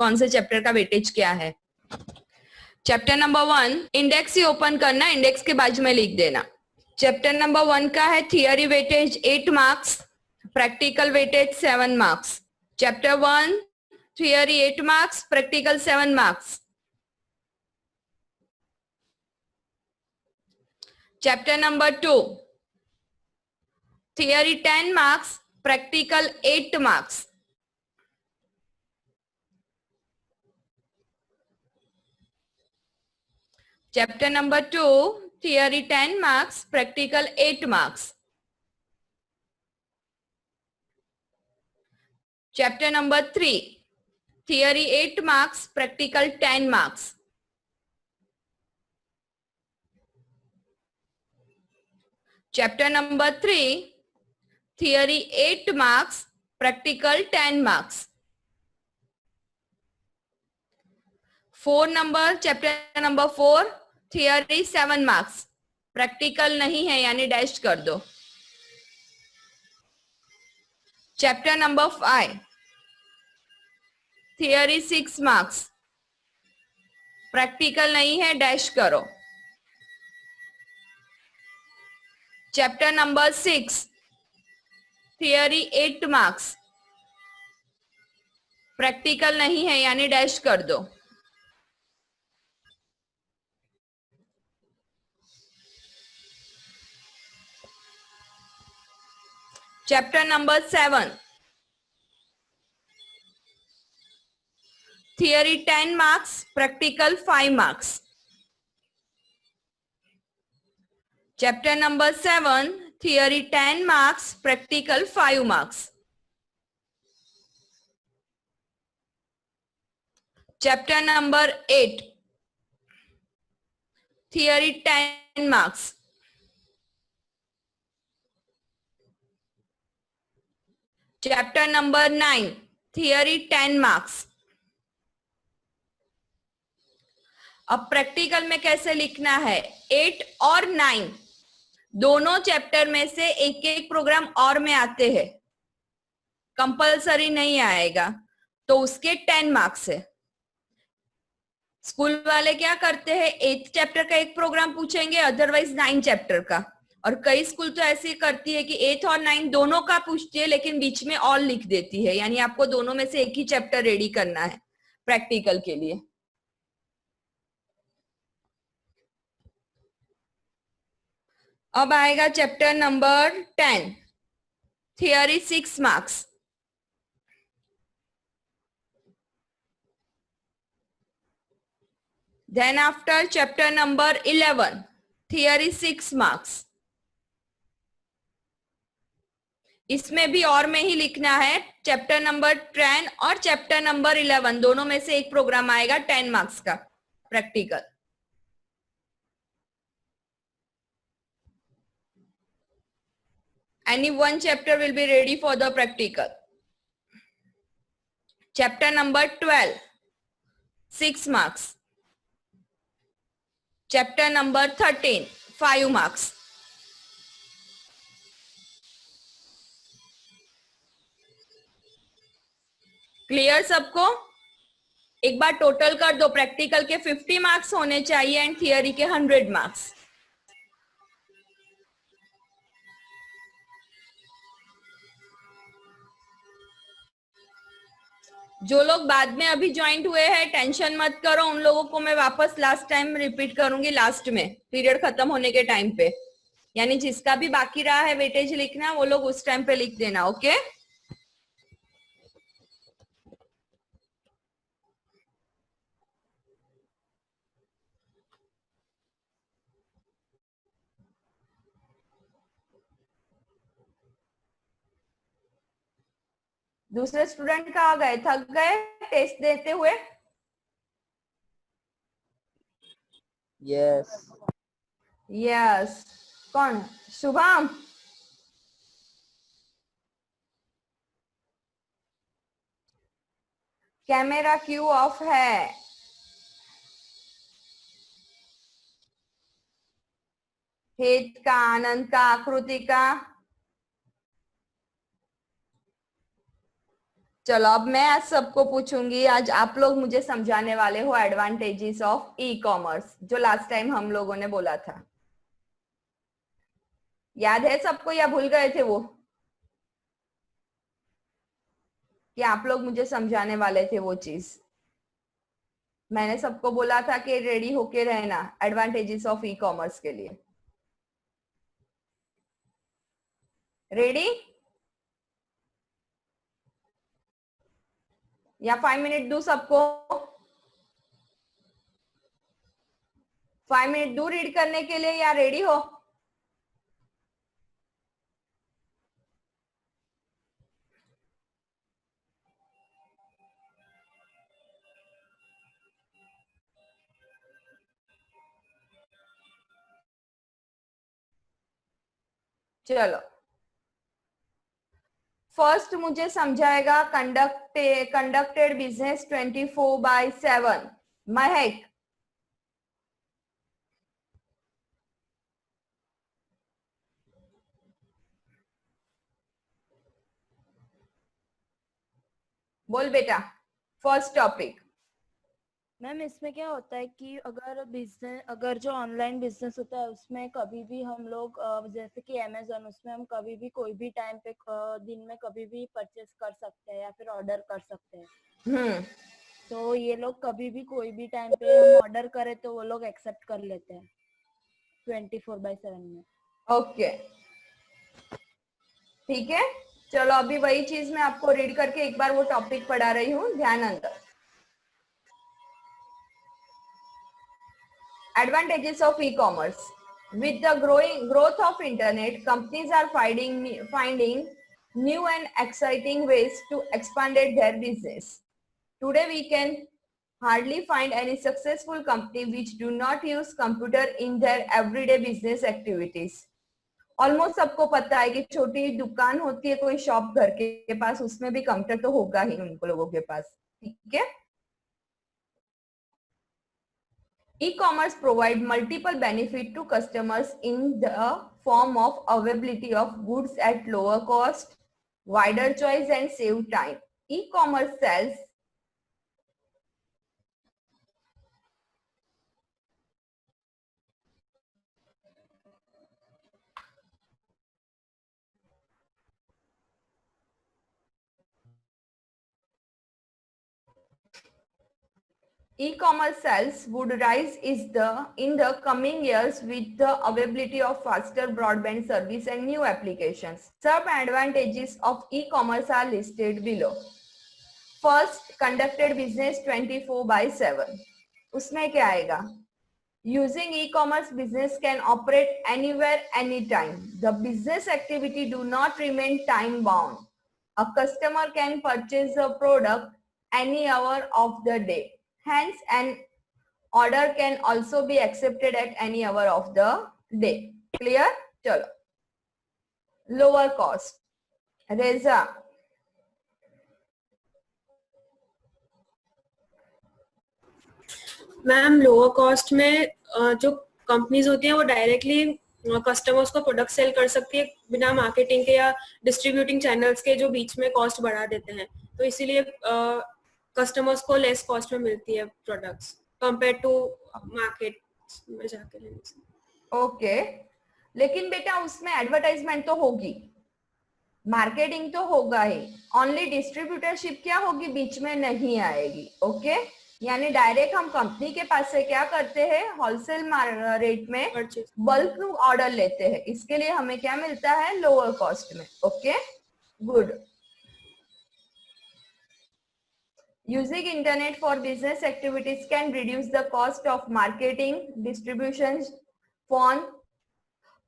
कौन से चैप्टर का वेटेज क्या है। चैप्टर नंबर 1 इंडेक्स ही ओपन करना, इंडेक्स के बाजू में लिख देना। चैप्टर नंबर 1 का है theory weightage 8 marks, practical weightage 7 marks. Chapter 1 theory 8 marks, practical 7 marks. Chapter number 2 theory 10 marks, practical 8 marks. Chapter number 2 theory 10 marks, practical 8 marks. Chapter number 3 theory 8 marks, practical 10 marks. Chapter number 3 theory 8 marks, practical 10 marks. Chapter number 4 theory 7 marks, practical नहीं है यानी dash कर दो। Chapter number 5 theory 6 marks, practical नहीं है dash करो। Chapter number 6 theory 8 marks, practical नहीं है यानी डैश कर दो। Chapter number 7 theory 10 marks, practical 5 marks. Chapter number 7 theory 10 marks, practical 5 marks. Chapter number 8 theory 10 marks. Chapter number 9 theory 10 marks. अब practical में कैसे लिखना है, 8 और 9 दोनों चैप्टर में से एक एक प्रोग्राम और में आते हैं, कंपलसरी नहीं आएगा, तो उसके 10 मार्क्स है। स्कूल वाले क्या करते हैं, 8 चैप्टर का एक प्रोग्राम पूछेंगे, अदरवाइज 9 चैप्टर का। और कई स्कूल तो ऐसे करती है कि 8 और 9 दोनों का पूछती है, लेकिन बीच में ऑल लिख देती है, यानी आपको दोनों में से एक ही चैप्टर रेडी करना है प्रैक्टिकल के लिए। अब आएगा chapter number 10 theory 6 marks. Then after chapter number 11 theory 6 marks. इसमें भी और में ही लिखना है, चैप्टर नंबर 10 और चैप्टर नंबर 11 दोनों में से एक प्रोग्राम आएगा 10 मार्क्स का practical. Any one chapter will be ready for the practical. Chapter number 12 6 marks. Chapter number 13 5 marks. Clear सबको? एक बार टोटल कर दो, प्रैक्टिकल के 50 मार्क्स होने चाहिए एंड थियरी के 100 मार्क्स। जो लोग बाद में अभी ज्वाइंट हुए हैं टेंशन मत करो, उन लोगों को मैं वापस लास्ट टाइम रिपीट करूंगी लास्ट में पीरियड खत्म होने के टाइम पे, यानी जिसका भी बाकी रहा है वेटेज लिखना वो लोग उस टाइम पे लिख देना। ओके दूसरे स्टूडेंट कहाँ गए, थक गए टेस्ट देते हुए? यस यस कौन, शुभम? कैमरा क्यों ऑफ है? हेत का, आनंद का, आकृति का? चलो अब मैं आज सबको पूछूंगी, आज आप लोग मुझे समझाने वाले हो एडवांटेजेस ऑफ ई कॉमर्स, जो लास्ट टाइम हम लोगों ने बोला था। याद है सबको या भूल गए थे वो, कि आप लोग मुझे समझाने वाले थे वो चीज? मैंने सबको बोला था कि रेडी होके रहना एडवांटेजेस ऑफ ई कॉमर्स के लिए। रेडी? या 5 मिनट दूं सबको? 5 मिनट दूं रीड करने के लिए, या रेडी हो? चलो फर्स्ट मुझे समझाएगा कंडक्टेड बिजनेस 24/7 महक। बोल बेटा, फर्स्ट टॉपिक। मैम इसमें क्या होता है कि अगर जो ऑनलाइन बिजनेस होता है उसमें कभी भी हम लोग जैसे कि अमेजोन, उसमें हम कभी भी कोई भी टाइम पे दिन में कभी भी परचेस कर सकते हैं या फिर ऑर्डर कर सकते हैं। तो ये लोग कभी भी कोई भी टाइम पे हम ऑर्डर करें तो वो लोग एक्सेप्ट कर लेते हैं 24/7 में। ओके ठीक है, चलो अभी वही चीज मैं आपको रीड करके एक बार वो टॉपिक पढ़ा रही हूँ, ध्यान अंदर। Advantages of e-commerce. With the growing growth of internet, companies are finding new and exciting ways to expand their business. Today we can hardly find any successful company which do not use computer in their everyday business activities. Almost सबको पता है कि छोटी दुकान होती है, कोई shop घर के पास, उसमें भी कंप्यूटर तो होगा ही उन लोगों के पास, ठीक है। E-commerce provide multiple benefit to customers in the form of availability of goods at lower cost, wider choice and save time. E-commerce sells E-commerce sales would rise in the coming years with the availability of faster broadband service and new applications. Some advantages of e-commerce are listed below. First, conducted business 24/7. उसमें क्या आएगा? Using e-commerce, business can operate anywhere, anytime. The business activity do not remain time bound. A customer can purchase a product any hour of the day. Hence, an order can also be accepted at any hour of the day. Clear? चलो. Lower cost. Reza. Ma'am lower cost में जो companies होती हैं वो directly customers को product cell कर सकती है बिना मार्केटिंग के या डिस्ट्रीब्यूटिंग चैनल्स के जो बीच में कॉस्ट बढ़ा देते हैं, तो इसीलिए कस्टमर्स को लेस कॉस्ट में मिलती है प्रोडक्ट्स कंपेयर टू मार्केट में जाके लेने से। ओके, लेकिन बेटा उसमें एडवर्टाइजमेंट तो होगी, मार्केटिंग तो होगा ही, ओनली डिस्ट्रीब्यूटरशिप क्या होगी, बीच में नहीं आएगी। ओके, यानी डायरेक्ट हम कंपनी के पास से क्या करते हैं, होलसेल रेट में बल्क ऑर्डर लेते हैं, इसके लिए हमें क्या मिलता है, लोअर कॉस्ट में। Okay good. Using internet for business activities can reduce the cost of marketing, distribution, phone,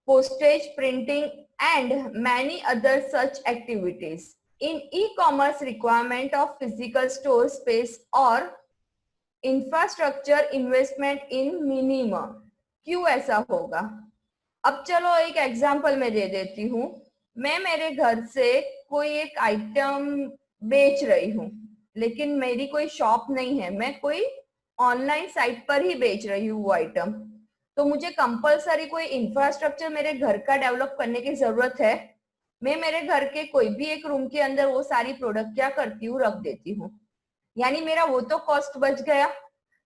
postage, printing, and many other such activities. In e-commerce, requirement of physical store space or infrastructure investment in minimum. क्यों ऐसा होगा? अब चलो एक example मैं दे देती हूँ। मैं मेरे घर से कोई एक आइटम बेच रही हूँ, लेकिन मेरी कोई शॉप नहीं है, मैं कोई ऑनलाइन साइट पर ही बेच रही हूँ वो आइटम, तो मुझे कंपलसरी कोई इंफ्रास्ट्रक्चर मेरे घर का डेवलप करने की जरूरत है? मैं मेरे घर के कोई भी एक रूम के अंदर वो सारी प्रोडक्ट क्या करती हूँ, रख देती हूँ, यानी मेरा वो तो कॉस्ट बच गया।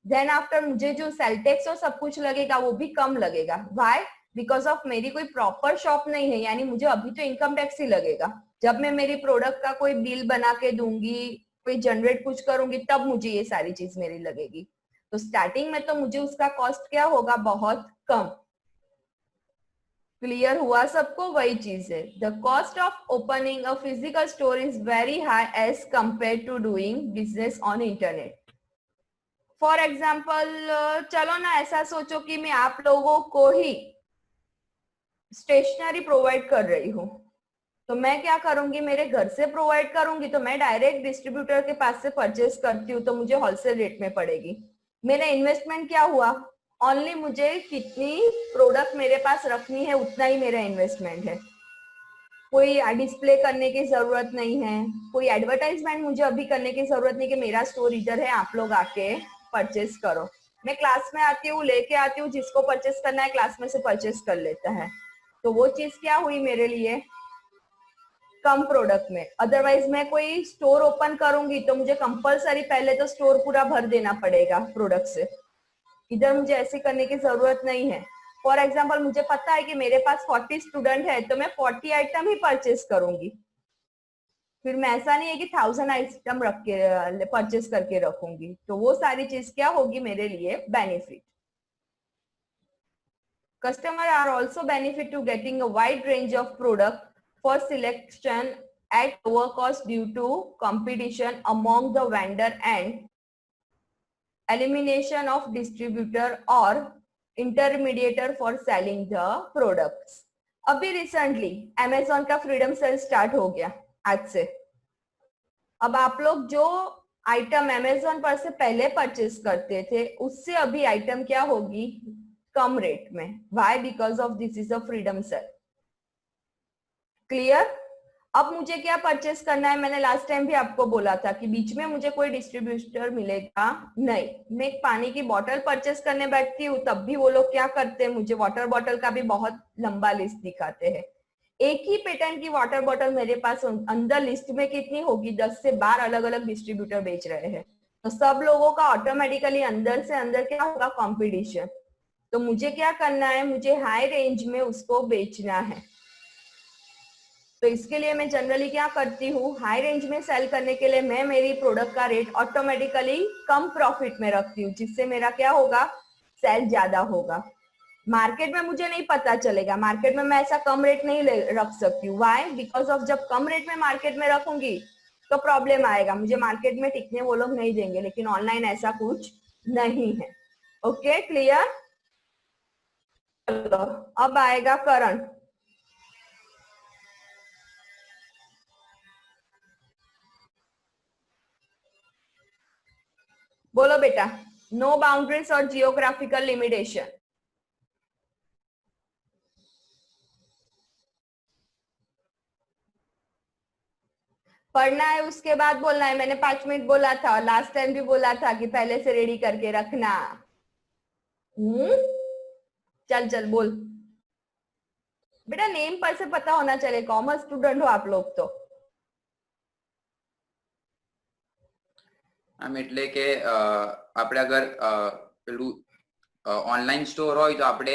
देन आफ्टर मुझे जो सेल टैक्स और सब कुछ लगेगा वो भी कम लगेगा। व्हाई? बिकॉज ऑफ मेरी कोई प्रॉपर शॉप नहीं है, यानी मुझे अभी तो इनकम टैक्स ही लगेगा। जब मैं मेरी प्रोडक्ट का कोई बिल बना के दूंगी, कोई जनरेट कुछ करूंगी, तब मुझे ये सारी चीज मेरी लगेगी। तो स्टार्टिंग में तो मुझे उसका कॉस्ट क्या होगा, बहुत कम। क्लियर हुआ सबको? वही चीज है, the cost of opening a physical store is very high as compare to doing business on internet. For example, चलो ना ऐसा सोचो कि मैं आप लोगों को ही स्टेशनरी प्रोवाइड कर रही हूँ, तो मैं क्या करूंगी, मेरे घर से प्रोवाइड करूंगी तो मैं डायरेक्ट डिस्ट्रीब्यूटर के पास से परचेज करती हूँ, तो मुझे होलसेल रेट में पड़ेगी। मेरा इन्वेस्टमेंट क्या हुआ, ओनली मुझे कितनी प्रोडक्ट मेरे पास रखनी है उतना ही मेरा इन्वेस्टमेंट है। कोई डिस्प्ले करने की जरूरत नहीं है, कोई एडवर्टाइजमेंट मुझे अभी करने की जरूरत नहीं कि मेरा स्टोर इधर है, आप लोग आके परचेज करो। मैं क्लास में आती हूँ, लेके आती हूँ, जिसको परचेज करना है क्लास में से परचेज कर लेता है। तो वो चीज क्या हुई मेरे लिए, कम प्रोडक्ट में। अदरवाइज मैं कोई स्टोर ओपन करूंगी तो मुझे कंपलसरी पहले तो स्टोर पूरा भर देना पड़ेगा प्रोडक्ट से। इधर मुझे ऐसे करने की जरूरत नहीं है। फॉर एग्जाम्पल, मुझे पता है कि मेरे पास 40 स्टूडेंट है तो मैं 40 आइटम ही परचेज करूंगी। फिर मैं ऐसा नहीं है कि 1000 आइटम रख के परचेज करके रखूंगी। तो वो सारी चीज क्या होगी मेरे लिए, benefit. Customer are also benefit to getting a wide range of product for selection at lower cost due to competition among the vendor and elimination of distributor or intermediator for selling the products. अभी recently Amazon का freedom cell start हो गया आज से। अब आप लोग जो आइटम Amazon पर से पहले परचेज करते थे उससे अभी आइटम क्या होगी, कम रेट में। Why? Because of this is a freedom sale. Clear? अब मुझे क्या परचेस करना है, मैंने लास्ट टाइम भी आपको बोला था कि बीच में मुझे कोई डिस्ट्रीब्यूटर मिलेगा नहीं। मैं एक पानी की बोतल परचेस करने बैठती हूँ तब भी वो लोग क्या करते हैं, मुझे वाटर बॉटल का भी बहुत लंबा लिस्ट दिखाते हैं। एक ही पैटर्न की वाटर बॉटल मेरे पास अंदर लिस्ट में कितनी होगी, 10 से 12 अलग अलग डिस्ट्रीब्यूटर बेच रहे हैं। तो सब लोगों का ऑटोमेटिकली अंदर से अंदर क्या होगा, कॉम्पिटिशन। तो मुझे क्या करना है, मुझे हाई रेंज में उसको बेचना है। तो इसके लिए मैं जनरली क्या करती हूँ, हाई रेंज में सेल करने के लिए मैं मेरी प्रोडक्ट का रेट ऑटोमेटिकली कम प्रॉफिट में रखती हूँ, जिससे मेरा क्या होगा, सेल ज्यादा होगा। मार्केट में मुझे नहीं पता चलेगा, मार्केट में मैं ऐसा कम रेट नहीं रख सकती हूँ। व्हाई? बिकॉज ऑफ जब कम रेट में मार्केट में रखूंगी तो प्रॉब्लम आएगा, मुझे मार्केट में टिकने वो लोग नहीं देंगे। लेकिन ऑनलाइन ऐसा कुछ नहीं है। Okay, clear? चलो अब आएगा करंट। बोलो बेटा, नो बाउंड्रीज और जियोग्राफिकल लिमिटेशन। पढ़ना है उसके बाद बोलना है। मैंने 5 मिनट बोला था, लास्ट टाइम भी बोला था कि पहले से रेडी करके रखना। चल चल बोल बेटा, नेम पर से पता होना चाहिए, कॉमर्स स्टूडेंट हो आप लोग तो। આમ એટલે કે આપણે અગર પેલું ઓનલાઈન સ્ટોર હોય તો આપણે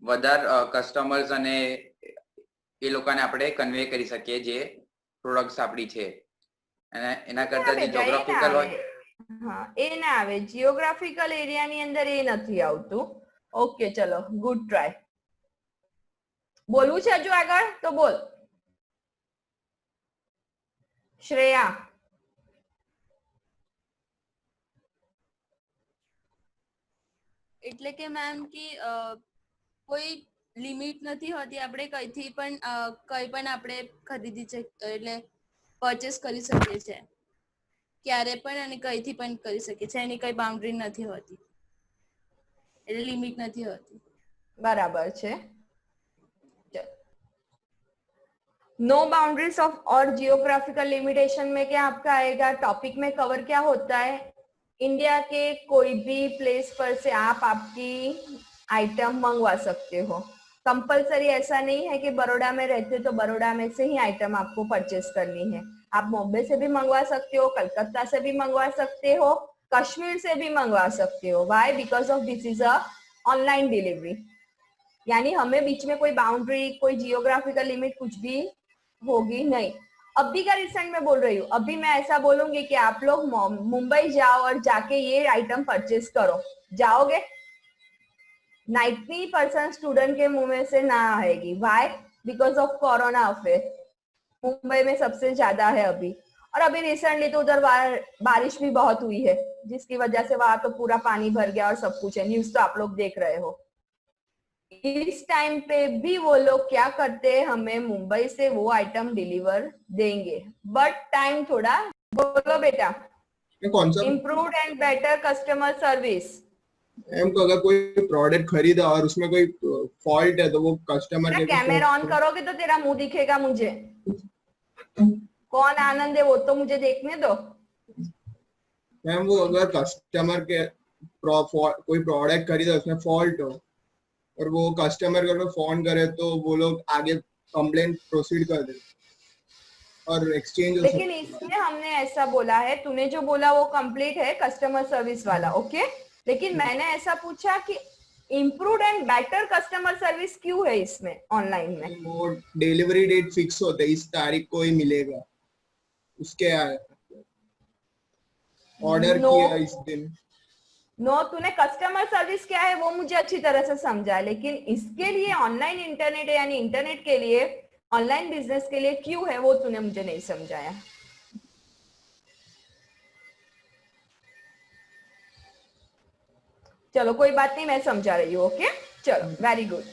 વધારે કસ્ટમર્સ અને એ લોકોને આપણે કન્વે કરી શકીએ જે પ્રોડક્ટ્સ આપણી છે અને એના કરતા જે જ્યોગ્રાફિકલ હોય હા, એ ના આવે, જીઓગ્રાફિકલ એરિયાની અંદર એ નથી આવતું. ઓકે ચલો, ગુડ ટ્રાય. બોલવું છે હજુ આગળ તો બોલ. શ્રેયા. એટલે કે મેમ કે કોઈ લિમિટ નથી હોતી, આપણે કઈથી પણ કઈ પણ આપણે ખરીદી એટલે પરચેસ કરી શકીએ છીએ, ક્યારે પણ અને કઈથી પણ કરી શકીએ છીએ, એની કઈ બાઉન્ડ્રી નથી હોતી, એટલે લિમિટ નથી હોતી. बराबर છે. नो बाउंड्रीज ऑफ और जियोग्राफिकल लिमिटेशन में क्या आपका आएगा, टॉपिक में कवर क्या होता है, इंडिया के कोई भी प्लेस पर से आप आपकी आइटम मंगवा सकते हो. कंपलसरी ऐसा नहीं है कि बड़ौदा में रहते तो बड़ौदा में से ही आइटम आपको परचेस करनी है। आप बॉम्बे से भी मंगवा सकते हो, कलकत्ता से भी मंगवा सकते हो, कश्मीर से भी मंगवा सकते हो। Why? Because of this is a online delivery, यानी हमें बीच में कोई बाउंड्री, कोई जियोग्राफिकल लिमिट कुछ भी होगी नहीं। अभी का रिसेंट में बोल रही हूँ, अभी मैं ऐसा बोलूंगी कि आप लोग मुंबई जाओ और जाके ये आइटम परचेस करो, जाओगे? 90% स्टूडेंट के मुंह में से ना आएगी। Why? Because of corona affair Mumbai में सबसे ज्यादा है अभी, और अभी रिसेंटली तो उधर बारिश भी बहुत हुई है, जिसकी वजह से वहां तो पूरा पानी भर गया और सब कुछ है। न्यूज तो आप लोग देख रहे हो। इस टाइम पे भी वो लोग क्या करते हैं, हमें मुंबई से वो आइटम डिलीवर देंगे, बट टाइम थोड़ा, बोलो बेटा, कौन सा improved and better customer service. Ma'am, तो अगर कोई प्रोडक्ट खरीदा और उसमें कोई फॉल्ट है तो वो कस्टमर के कैमरा ऑन करोगे तो तेरा मुंह दिखेगा मुझे। कौन आनंद है वो तो मुझे देखने दो। मैम, वो अगर कस्टमर के कोई प्रोडक्ट खरीदा उसमें फॉल्ट हो और वो कस्टमर को फोन करे तो वो लोग आगे कंप्लेंट प्रोसीड कर दे और एक्सचेंज हो लेकिन इसमें हमने ऐसा बोला है, तूने जो बोला वो कंप्लीट है कस्टमर सर्विस वाला, ओके। लेकिन मैंने ऐसा पूछा कि improved and better customer service क्यों है इसमें ऑनलाइन में? वो डिलीवरी डेट फिक्स होता है, इस तारीख को ही मिलेगा, उसके ऑर्डर किया इस दिन। नो, तूने कस्टमर सर्विस क्या है वो मुझे अच्छी तरह से समझा, लेकिन इसके लिए ऑनलाइन इंटरनेट है, यानी इंटरनेट के लिए, ऑनलाइन बिजनेस के लिए क्यों है वो तूने मुझे नहीं समझाया। चलो कोई बात नहीं, मैं समझा रही हूँ, ओके। चलो, very good.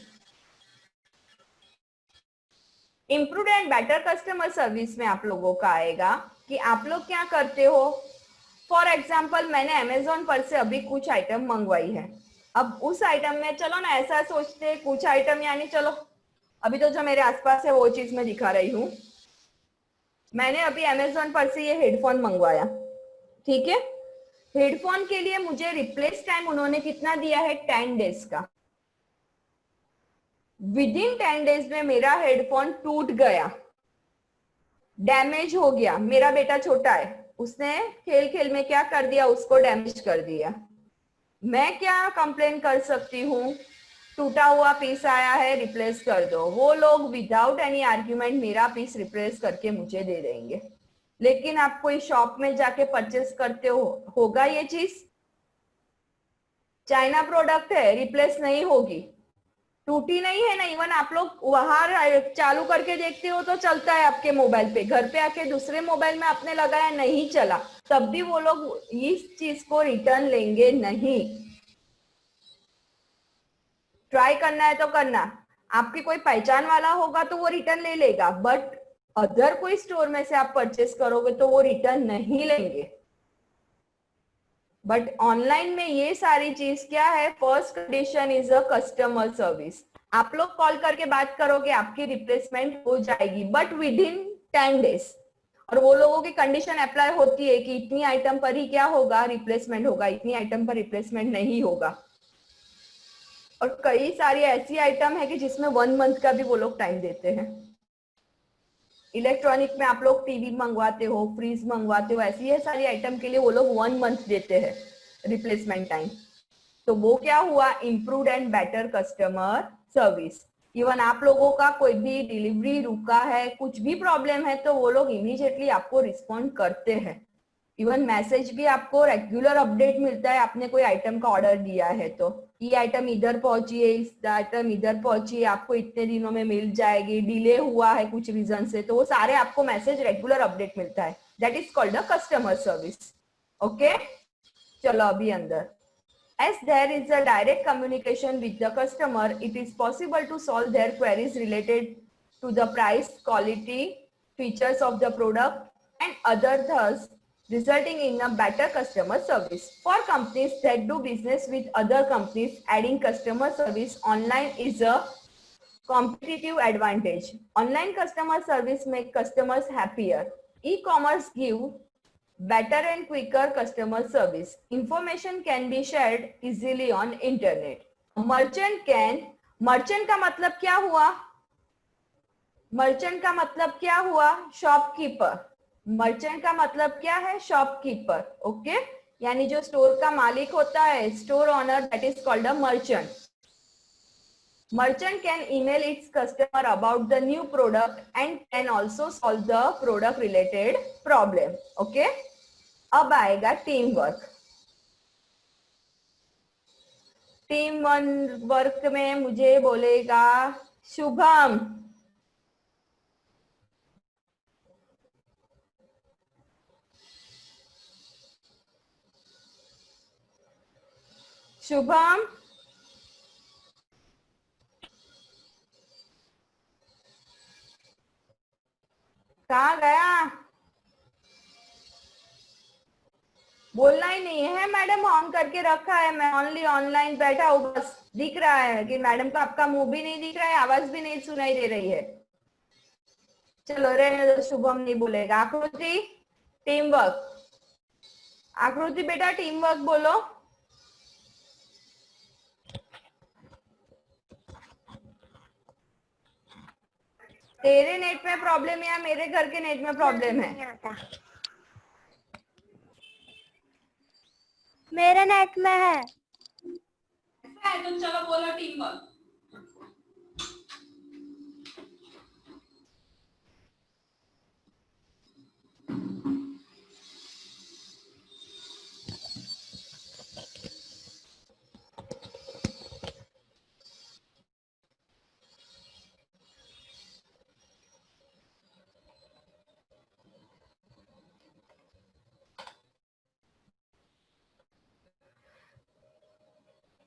Improved and better customer service में आप लोगों का आएगा कि आप लोग क्या करते हो। फॉर एग्जाम्पल, मैंने अमेजोन पर से अभी कुछ आइटम मंगवाई है। अब उस आइटम में, चलो ना ऐसा सोचते, कुछ आइटम यानी चलो अभी तो जो मेरे आसपास है वो चीज मैं दिखा रही हूँ। मैंने अभी अमेजोन पर से ये हेडफोन मंगवाया, ठीक है। हेडफोन के लिए मुझे रिप्लेस टाइम उन्होंने कितना दिया है, 10 डेज का। विद इन 10 डेज में मेरा हेडफोन टूट गया, डैमेज हो गया। मेरा बेटा छोटा है, उसने खेल खेल में क्या कर दिया, उसको डैमेज कर दिया। मैं क्या कंप्लेन कर सकती हूँ, टूटा हुआ पीस आया है, रिप्लेस कर दो। वो लोग विदाउट एनी आर्ग्यूमेंट मेरा पीस रिप्लेस करके मुझे दे देंगे। लेकिन आप कोई शॉप में जाके परचेस करते हो, होगा ये चीज? चाइना प्रोडक्ट है, रिप्लेस नहीं होगी, टूटी नहीं है ना। इवन आप लोग वहां चालू करके देखते हो तो चलता है आपके मोबाइल पे, घर पे आके दूसरे मोबाइल में आपने लगाया नहीं चला, तब भी वो लोग इस चीज को रिटर्न लेंगे नहीं। ट्राई करना है तो करना, आपकी कोई पहचान वाला होगा तो वो रिटर्न ले लेगा, बट अदर कोई स्टोर में से आप परचेस करोगे तो वो रिटर्न नहीं लेंगे। बट ऑनलाइन में ये सारी चीज क्या है, first condition is a customer service. आप लोग कॉल करके बात करोगे, आपकी रिप्लेसमेंट हो जाएगी, बट विद इन 10 डेज। और वो लोगों की कंडीशन अप्लाई होती है कि इतनी आइटम पर ही क्या होगा, रिप्लेसमेंट होगा, इतनी आइटम पर रिप्लेसमेंट नहीं होगा। और कई सारी ऐसी आइटम है कि जिसमें 1 मंथ का भी वो लोग टाइम देते हैं। इलेक्ट्रॉनिक में आप लोग टीवी मंगवाते हो, फ्रीज मंगवाते हो, ऐसी है सारी आइटम के लिए वो लोग 1 मंथ देते हैं रिप्लेसमेंट टाइम। तो वो क्या हुआ, improved and better customer service. Even आप लोगों का कोई भी डिलीवरी रुका है, कुछ भी प्रॉब्लम है, तो वो लोग इमीडिएटली आपको रिस्पॉन्ड करते हैं। इवन मैसेज भी आपको रेगुलर अपडेट मिलता है, आपने कोई आइटम का ऑर्डर दिया है तो ये आइटम इधर पहुंची है, इस आइटम इधर पहुंची है, आपको इतने दिनों में मिल जाएगी, डिले हुआ है कुछ रीजन से, तो वो सारे आपको मैसेज रेगुलर अपडेट मिलता है। That is called a customer service, okay. चलो अभी अंदर। As there is a direct communication with the customer, it is possible to solve their queries related to the price, quality, features of the product, and other, thus resulting in a better customer service. For companies that do business with other companies, adding customer service online is a competitive advantage. Online customer service make customers happier. E-commerce give better and quicker customer service. Information can be shared easily on internet. A merchant can merchant का मतलब क्या हुआ? Merchant का मतलब क्या हुआ? Shopkeeper. Merchant का मतलब क्या है? शॉपकीपर। ओके, यानी जो स्टोर का मालिक होता है, store owner, that is called a merchant. Merchant can email its customer about the new product and can also solve the product related problem. Okay? अब आएगा टीम वर्क. टीम वर्क में मुझे बोलेगा शुभम. शुभम, कहाँ गया? बोलना ही नहीं है. मैडम ऑन करके रखा है, मैं ओनली ऑनलाइन बैठा हूँ, बस दिख रहा है कि मैडम को आपका मुंह भी नहीं दिख रहा है, आवाज भी नहीं सुनाई दे रही है. चलो रहने दो, शुभम नहीं बोलेगा. आकृति, टीम वर्क. आकृति बेटा टीम वर्क बोलो. तेरे नेट में प्रॉब्लम है या मेरे घर के नेट में प्रॉब्लम है? मेरे नेट में है. तो चलो बोलो टीम वर्क.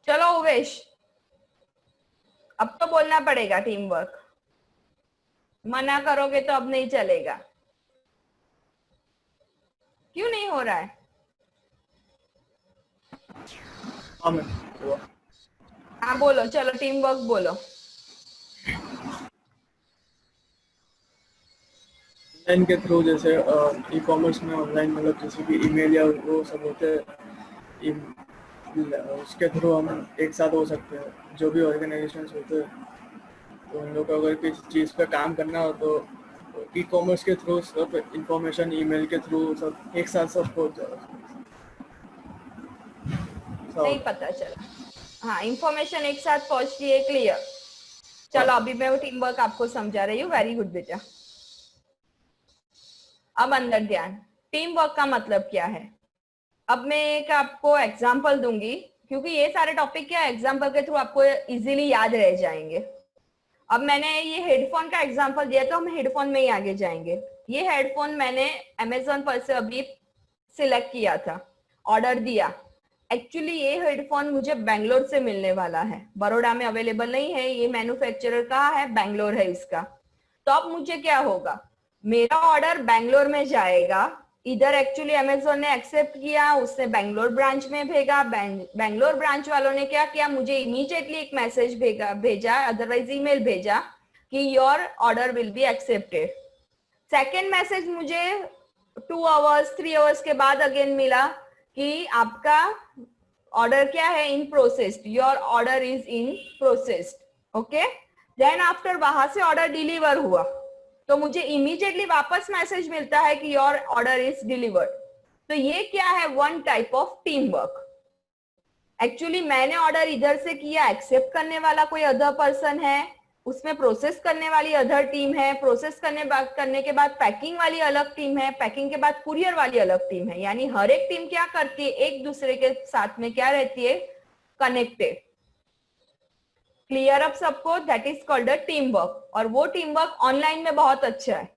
चलो उवेश, अब तो बोलना पड़ेगा टीम वर्क. मना करोगे तो अब नहीं चलेगा. क्यों नहीं हो रहा है? हाँ बोलो, चलो टीम वर्क बोलो. ऑनलाइन के थ्रू, जैसे ई कॉमर्स में ऑनलाइन मतलब जैसे कि ईमेल या वो सब होते हैं, उसके थ्रू हम एक साथ हो सकते हैं. जो भी ऑर्गेनाइजेशंस होते हैं तो उन लोग को अगर किसी चीज़ पे काम करना हो तो ई कॉमर्स के थ्रू सब इंफॉर्मेशन ईमेल के थ्रू सब एक साथ सब पहुंच जाए. नहीं पता चला. हाँ, इंफॉर्मेशन एक साथ पहुंचती है. क्लियर. चलो अभी मैं वो टीम वर्क आपको समझा रही हूँ. वेरी गुड बेटा. अब अंदर ध्यान. टीम वर्क का मतलब क्या है? अब मैं एक आपको एग्जांपल दूंगी, क्योंकि ये सारे टॉपिक क्या एग्जांपल के थ्रू आपको इजीली याद रह जाएंगे. अब मैंने ये हेडफोन का एग्जांपल दिया तो हम हेडफोन में ही आगे जाएंगे. ये हेडफोन मैंने अमेजोन पर से अभी सिलेक्ट किया था, ऑर्डर दिया. एक्चुअली ये हेडफोन मुझे बैंगलोर से मिलने वाला है, बड़ौदा में अवेलेबल नहीं है. ये मैन्युफैक्चरर कहाँ है? बैंगलोर है इसका. तो अब मुझे क्या होगा? मेरा ऑर्डर बैंगलोर में जाएगा. इधर एक्चुअली अमेजोन ने एक्सेप्ट किया, उसने बैंगलोर ब्रांच में भेजा. बैंगलोर ब्रांच वालों ने क्या किया? मुझे इमीडिएटली एक मैसेज भेजा, अदरवाइज ईमेल भेजा कि your order will be accepted. Second message मुझे 2 आवर्स 3 आवर्स के बाद अगेन मिला कि आपका ऑर्डर क्या है? In processed. Your order is in processed. Okay. Then after वहां से ऑर्डर डिलीवर हुआ तो मुझे इमीडिएटली वापस मैसेज मिलता है कि योर ऑर्डर इज डिलीवर्ड. तो ये क्या है? One type of team work. Actually मैंने ऑर्डर इधर से किया, एक्सेप्ट करने वाला कोई अदर पर्सन है, उसमें प्रोसेस करने वाली अदर टीम है, प्रोसेस करने के बाद पैकिंग वाली अलग टीम है, पैकिंग के बाद कुरियर वाली अलग टीम है. यानी हर एक टीम क्या करती है? एक दूसरे के साथ में क्या रहती है? कनेक्टेड. क्लियर अप सबको? That is called a team work. और वो टीम वर्क ऑनलाइन में बहुत अच्छा है.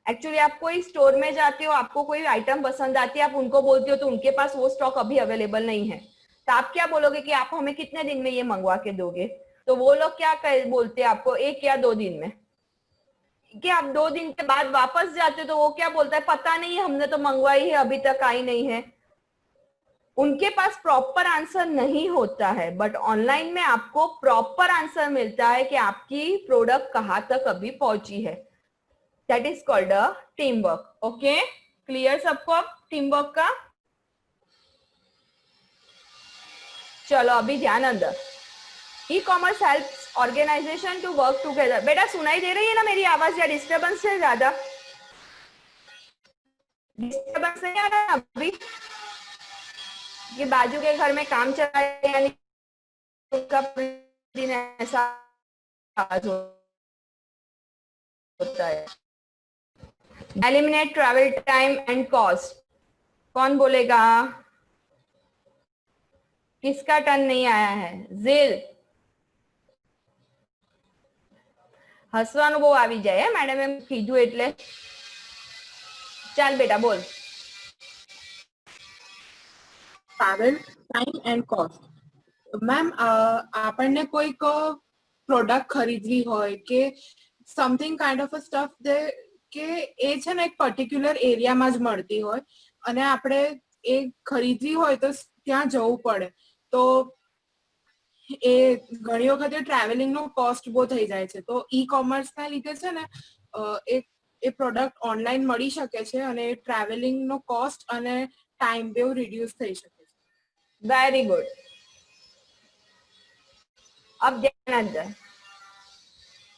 एक्चुअली आप कोई स्टोर में जाते हो, आपको कोई आइटम पसंद आती है, आप उनको बोलते हो तो उनके पास वो स्टॉक अभी अवेलेबल नहीं है, तो आप क्या बोलोगे कि आप हमें कितने दिन में ये मंगवा के दोगे? तो वो लोग क्या बोलते हैं आपको? 1 या 2 दिन में. कि आप 2 दिन के बाद वापस जाते हो तो वो क्या बोलता है? पता नहीं, हमने तो मंगवाई है, अभी तक आई नहीं है. उनके पास प्रॉपर आंसर नहीं होता है, बट ऑनलाइन में आपको प्रॉपर आंसर मिलता है कि आपकी प्रोडक्ट कहाँ तक अभी पहुंची है. That is called a team work. Okay, clear सबको अब टीम वर्क का? चलो अभी ध्यान अंदर. E commerce helps organisation to work together. बेटा सुनाई दे रही है ना मेरी आवाज या डिस्टर्बेंस है ज्यादा? डिस्टर्बेंस नहीं आ रहा है अभी? ये बाजू के घर में काम चल रहा है यानी उनका दिन ऐसा आवाज होता है। Eliminate travel time and cost. कौन बोलेगा? किसका टर्न नहीं आया है? ઝીલ હસવાનું બહુ આવી જાય મેડમ એમ કીધું એટલે। ચાલ બેટા બોલ। Travel time and cost. Ma'am આપણને કોઈક પ્રોડક્ટ ખરીદવી હોય કે something kind of a stuff દે કે એ છે ને એક પર્ટિક્યુલર એરિયામાં જ મળતી હોય અને આપણે એ ખરીદવી હોય તો ત્યાં જવું પડે તો એ ઘણી વખતે ટ્રાવેલિંગનો કોસ્ટ બહુ થઈ જાય છે તો ઈ કોમર્સના લીધે છે ને એ પ્રોડક્ટ ઓનલાઈન મળી શકે છે અને ટ્રાવેલિંગનો કોસ્ટ અને ટાઈમ બેવ રિડ્યુસ થઈ શકે છે। Very good. अब ध्यान अंदर,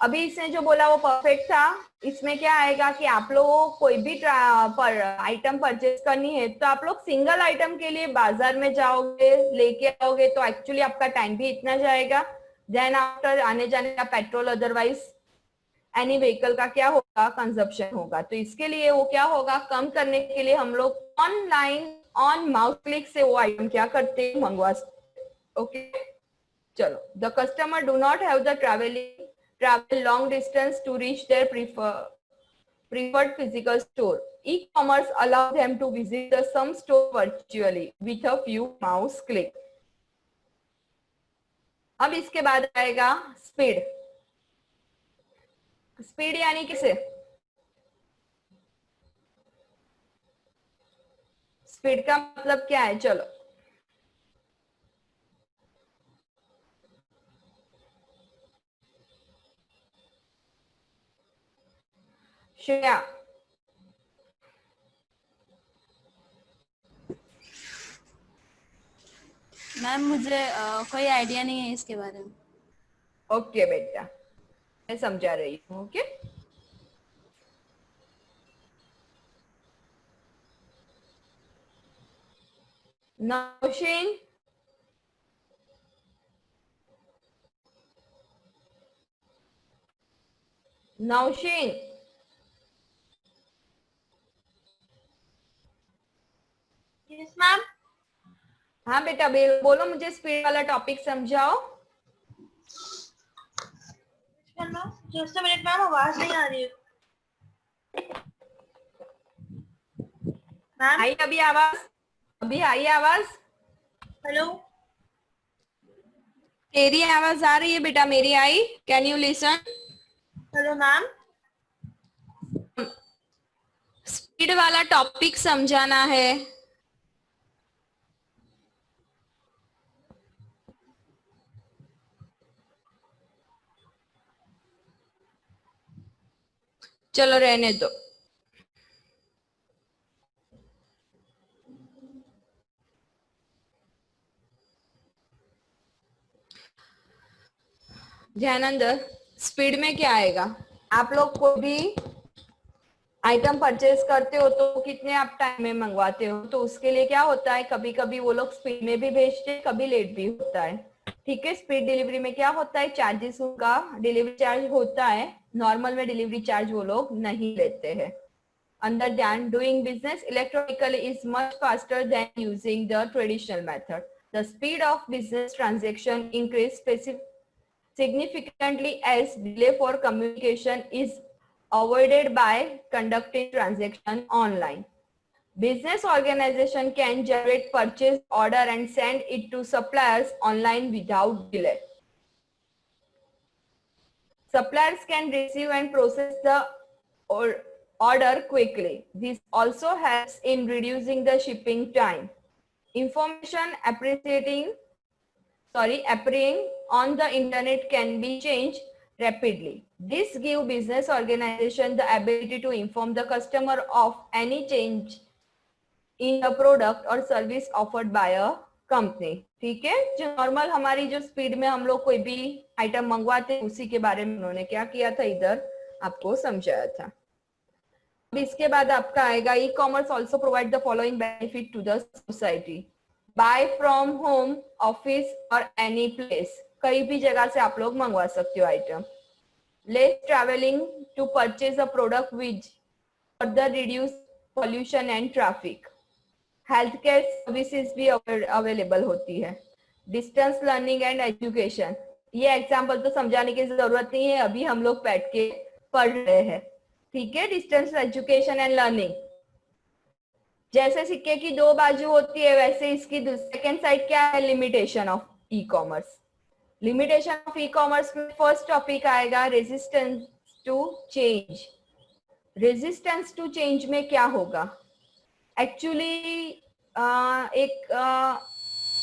अभी इसने जो बोला वो परफेक्ट था। इसमें क्या आएगा कि आप लोगों को कोई भी आइटम परचेज करनी है तो आप लोग सिंगल आइटम के लिए बाजार में जाओगे, लेके आओगे तो एक्चुअली आपका टाइम भी इतना जाएगा। देन आफ्टर आने जाने का पेट्रोल अदरवाइज एनी व्हीकल का क्या होगा? कंजप्शन होगा। तो इसके लिए वो क्या होगा? कम करने के लिए हम लोग ऑनलाइन ऑन माउस क्लिक से वो आइटम क्या करते हैं? मंगवा सकते। ओके चलो। The customer do not have the travel long distance to reach their preferred physical store. E-commerce allow them to visit some store virtually with a few mouse click. अब इसके बाद आएगा स्पीड। स्पीड यानी किसे? Speed का मतलब क्या है? चलो श्रेया। मैम मुझे कोई आइडिया नहीं है इसके बारे में। ओके बेटा मैं समझा रही हूँ। Okay Nausheen, Nausheen yes ma'am. हाँ बेटा बोलो, मुझे स्पीड वाला टॉपिक समझाओ। जस्ट मिनट मैम, आवाज नहीं आ रही है मैम। आई अभी आवाज? अभी आई आवाज? हेलो तेरी आवाज आ रही है बेटा, मेरी आई? Can you listen? Hello ma'am. Speed वाला टॉपिक समझाना है। चलो रहने दो। ध्यानंद, स्पीड में क्या आएगा? आप लोग कोई भी आइटम परचेज करते हो तो कितने आप टाइम में मंगवाते हो? तो उसके लिए क्या होता है, कभी कभी वो लोग स्पीड में भी भेजते हैं, कभी लेट भी होता है। ठीक है। स्पीड डिलीवरी में क्या होता है? चार्जेस उनका डिलीवरी चार्ज होता है, नॉर्मल में डिलीवरी चार्ज वो लोग नहीं लेते हैं। अंदर ध्यान, doing business electronically is much faster than using the traditional method. The speed of business transaction increase significantly as delay for communication is avoided by conducting transaction online. Business organization can generate purchase order and send it to suppliers online without delay. Suppliers can receive and process the order quickly. This also helps in reducing the shipping time. Information appearing on the internet can be changed rapidly. This gives business organization the ability to inform the customer of any change in the product or service offered by a company, ठीक है। जो normal हमारी जो speed में हम लोग कोई भी आइटम मंगवाते हैं उसी के बारे में उन्होंने क्या किया था, इधर आपको समझाया था। अब इसके बाद आपका आएगा e commerce also provide the following benefit to the society. Buy from home, office और एनी प्लेस, कहीं भी जगह से आप लोग मंगवा सकते हो item. Less travelling to purchase a product which further reduce pollution and traffic. Health care services भी अवेलेबल होती है। डिस्टेंस लर्निंग एंड एजुकेशन, ये एग्जाम्पल तो समझाने की जरूरत नहीं है, अभी हम लोग बैठ के पढ़ रहे हैं, ठीक है। डिस्टेंस एजुकेशन एंड लर्निंग, जैसे सिक्के की दो बाजू होती है वैसे इसकी सेकेंड साइड क्या है, limitation of e commerce. Limitation of e commerce में फर्स्ट टॉपिक आएगा resistance to change. Resistance to change में क्या होगा, एक्चुअली एक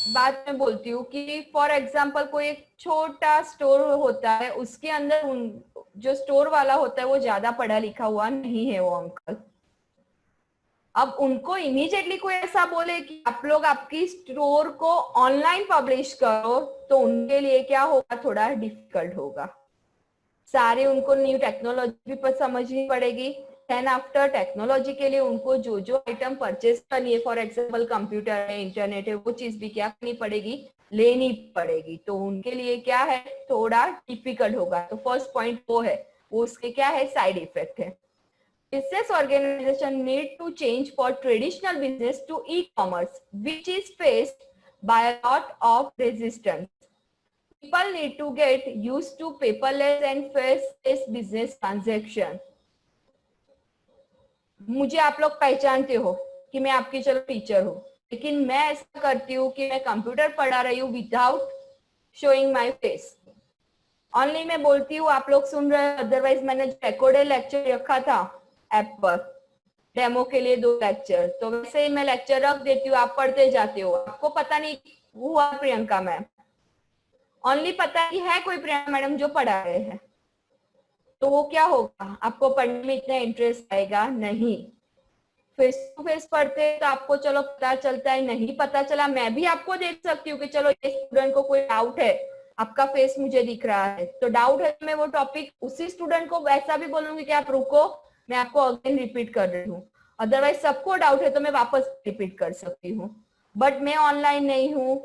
बात मैं बोलती हूँ कि फॉर एग्जाम्पल कोई एक छोटा स्टोर होता है, उसके अंदर जो स्टोर वाला होता है वो ज्यादा पढ़ा लिखा हुआ नहीं है वो अंकल। अब उनको इमीडिएटली कोई ऐसा बोले कि आप लोग आपकी स्टोर को ऑनलाइन पब्लिश करो, तो उनके लिए क्या होगा, थोड़ा डिफिकल्ट होगा। सारे उनको न्यू टेक्नोलॉजी भी समझनी पड़ेगी। देन आफ्टर टेक्नोलॉजी के लिए उनको जो जो आइटम परचेज करनी है, फॉर एग्जाम्पल कंप्यूटर है, इंटरनेट है, वो चीज भी क्या करनी पड़ेगी, लेनी पड़ेगी। तो उनके लिए क्या है, थोड़ा डिफिकल्ट होगा। तो फर्स्ट पॉइंट वो है, वो उसके क्या है, साइड इफेक्ट है। Business organization need to change for traditional business to e-commerce, which is faced by a lot of resistance. People need to get used to paperless and face-to-face business transaction. मुझे आप लोग पहचानते हो कि मैं आपकी चलो टीचर हूँ, लेकिन मैं ऐसा करती हूँ कि मैं कंप्यूटर पढ़ा रही हूँ without showing my face. Only मैं बोलती हूँ, आप लोग सुन रहे हैं, अदरवाइज मैंने रिकॉर्डेड लेक्चर रखा था ऐप पर डेमो के लिए 2 लेक्चर, तो वैसे ही मैं लेक्चर रख देती हूँ, आप पढ़ते जाते हो। आपको पता नहीं हुआ प्रियंका मैम, ओनली पता ही है कोई प्रियंका मैडम जो पढ़ा रहे हैं, तो वो क्या होगा, आपको पढ़ने में इतना इंटरेस्ट आएगा नहीं। फेस टू फेस पढ़ते तो आपको चलो पता चलता है, नहीं पता चला मैं भी आपको देख सकती हूँ कि चलो ये स्टूडेंट को कोई डाउट है, आपका फेस मुझे दिख रहा है, तो डाउट है, मैं वो टॉपिक उसी स्टूडेंट को वैसा भी बोलूंगी कि आप रुको, मैं आपको अगेन रिपीट कर रही हूँ। अदरवाइज सबको डाउट है तो मैं वापस रिपीट कर सकती हूँ, बट मैं ऑनलाइन नहीं हूँ,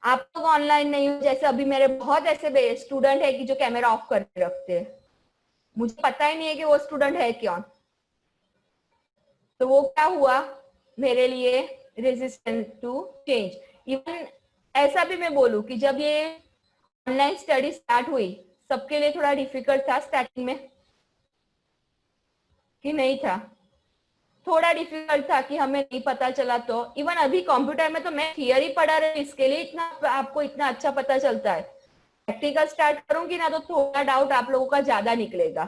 आप लोग ऑनलाइन नहीं हो। जैसे अभी मेरे बहुत ऐसे स्टूडेंट है कि जो कैमरा ऑफ करके रखते हैं, मुझे पता ही नहीं है कि वो स्टूडेंट है कौन, तो वो क्या हुआ मेरे लिए रेजिस्टेंस टू चेंज। इवन ऐसा भी मैं बोलूं कि जब ये ऑनलाइन स्टडी स्टार्ट हुई, सबके लिए थोड़ा डिफिकल्ट था स्टार्टिंग में कि नहीं था, थोड़ा डिफिकल्ट था कि हमें नहीं पता चला। तो इवन अभी कंप्यूटर में तो मैं थियरी पढ़ा रही हूँ, इसके लिए इतना आपको इतना अच्छा पता चलता है। प्रैक्टिकल स्टार्ट करूंगी ना तो थोड़ा डाउट आप लोगों का ज्यादा निकलेगा।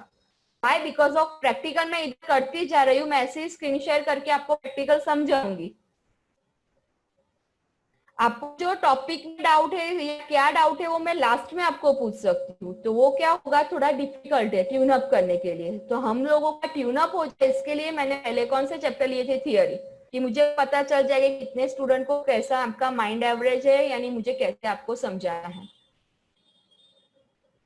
व्हाई, बिकॉज ऑफ प्रैक्टिकल मैं इधर करती जा रही हूँ, मैं ऐसे ही स्क्रीन शेयर करके आपको प्रैक्टिकल समझाऊंगी। आपको जो टॉपिक में डाउट है या क्या डाउट है वो मैं लास्ट में आपको पूछ सकती हूँ, तो वो क्या होगा, थोड़ा डिफिकल्ट है ट्यून अप करने के लिए। तो हम लोगों का ट्यून अप हो जाए इसके लिए मैंने पहले कौन से चैप्टर लिए थे, थियरी, कि मुझे पता चल जाएगा कितने स्टूडेंट को कैसा आपका माइंड एवरेज है, यानी मुझे कैसे आपको समझाना है।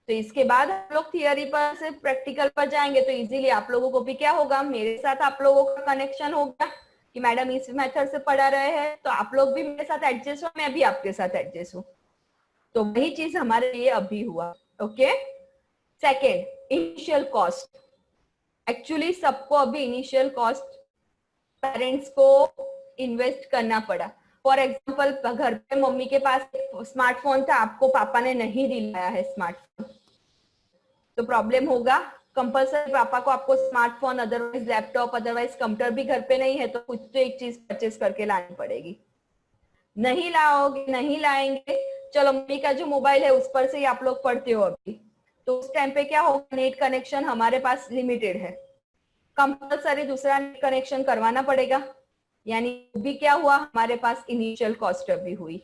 तो इसके बाद हम लोग थियरी पर से प्रैक्टिकल पर जाएंगे, तो इजीली आप लोगों को भी क्या होगा, मेरे साथ आप लोगों का कनेक्शन होगा कि मैडम इस मेथड से पढ़ा रहे हैं, तो आप लोग भी मेरे साथ एडजस्ट हो, मैं भी आपके साथ एडजस्ट हूँ। तो वही चीज हमारे लिए अभी हुआ। Okay, second, initial cost. Actually सबको अभी इनिशियल कॉस्ट पेरेंट्स को इन्वेस्ट करना पड़ा। फॉर एग्जाम्पल, घर पे मम्मी के पास स्मार्टफोन था, आपको पापा ने नहीं दिलाया है स्मार्टफोन, तो प्रॉब्लम होगा। कंपल्सरी पापा को आपको smartphone, otherwise laptop, otherwise computer भी घर पे नहीं है तो कुछ तो एक चीज परचेज करके लानी पड़ेगी। नहीं लाओगे, नहीं लाएंगे, चलो मम्मी का जो मोबाइल है उस पर से ही आप लोग पढ़ते हो अभी, तो उस टाइम पे क्या होगा, नेट कनेक्शन हमारे पास लिमिटेड है, कंपल्सरी दूसरा नेट कनेक्शन करवाना पड़ेगा। यानी भी क्या हुआ, हमारे पास इनिशियल कॉस्ट अभी हुई।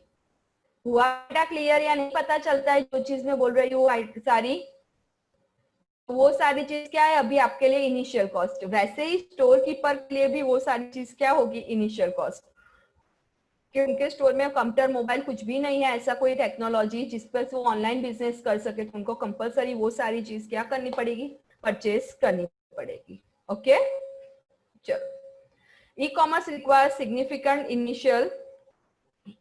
हुआ बेटा क्लियर या नहीं, पता चलता है जो चीज मैं बोल रही हूँ सारी, वो सारी चीज क्या है अभी आपके लिए इनिशियल कॉस्ट। वैसे ही स्टोर कीपर के लिए भी वो सारी चीज क्या होगी, इनिशियल कॉस्ट। कि उनके स्टोर में कंप्यूटर मोबाइल कुछ भी नहीं है, ऐसा कोई टेक्नोलॉजी जिस पर वो ऑनलाइन बिजनेस कर सके, तो उनको कंपलसरी वो सारी चीज क्या करनी पड़ेगी, परचेस करनी पड़ेगी। ओके, चलो। E-commerce requires significant initial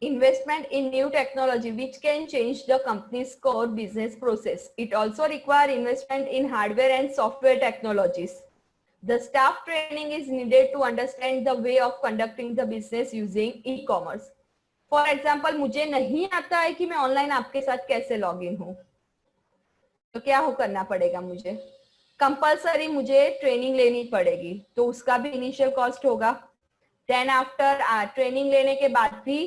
investment in new technology which can change the company's core business process. It also requires investment in hardware and software technologies. The staff training is needed to understand the way of conducting the business using e-commerce. For example, मुझे नहीं आता है कि मैं online आपके साथ कैसे log in हूँ, तो क्या हो करना पड़ेगा, मुझे कंपलसरी मुझे ट्रेनिंग लेनी पड़ेगी, तो उसका भी इनिशियल कॉस्ट होगा। देन आफ्टर ट्रेनिंग लेने के बाद भी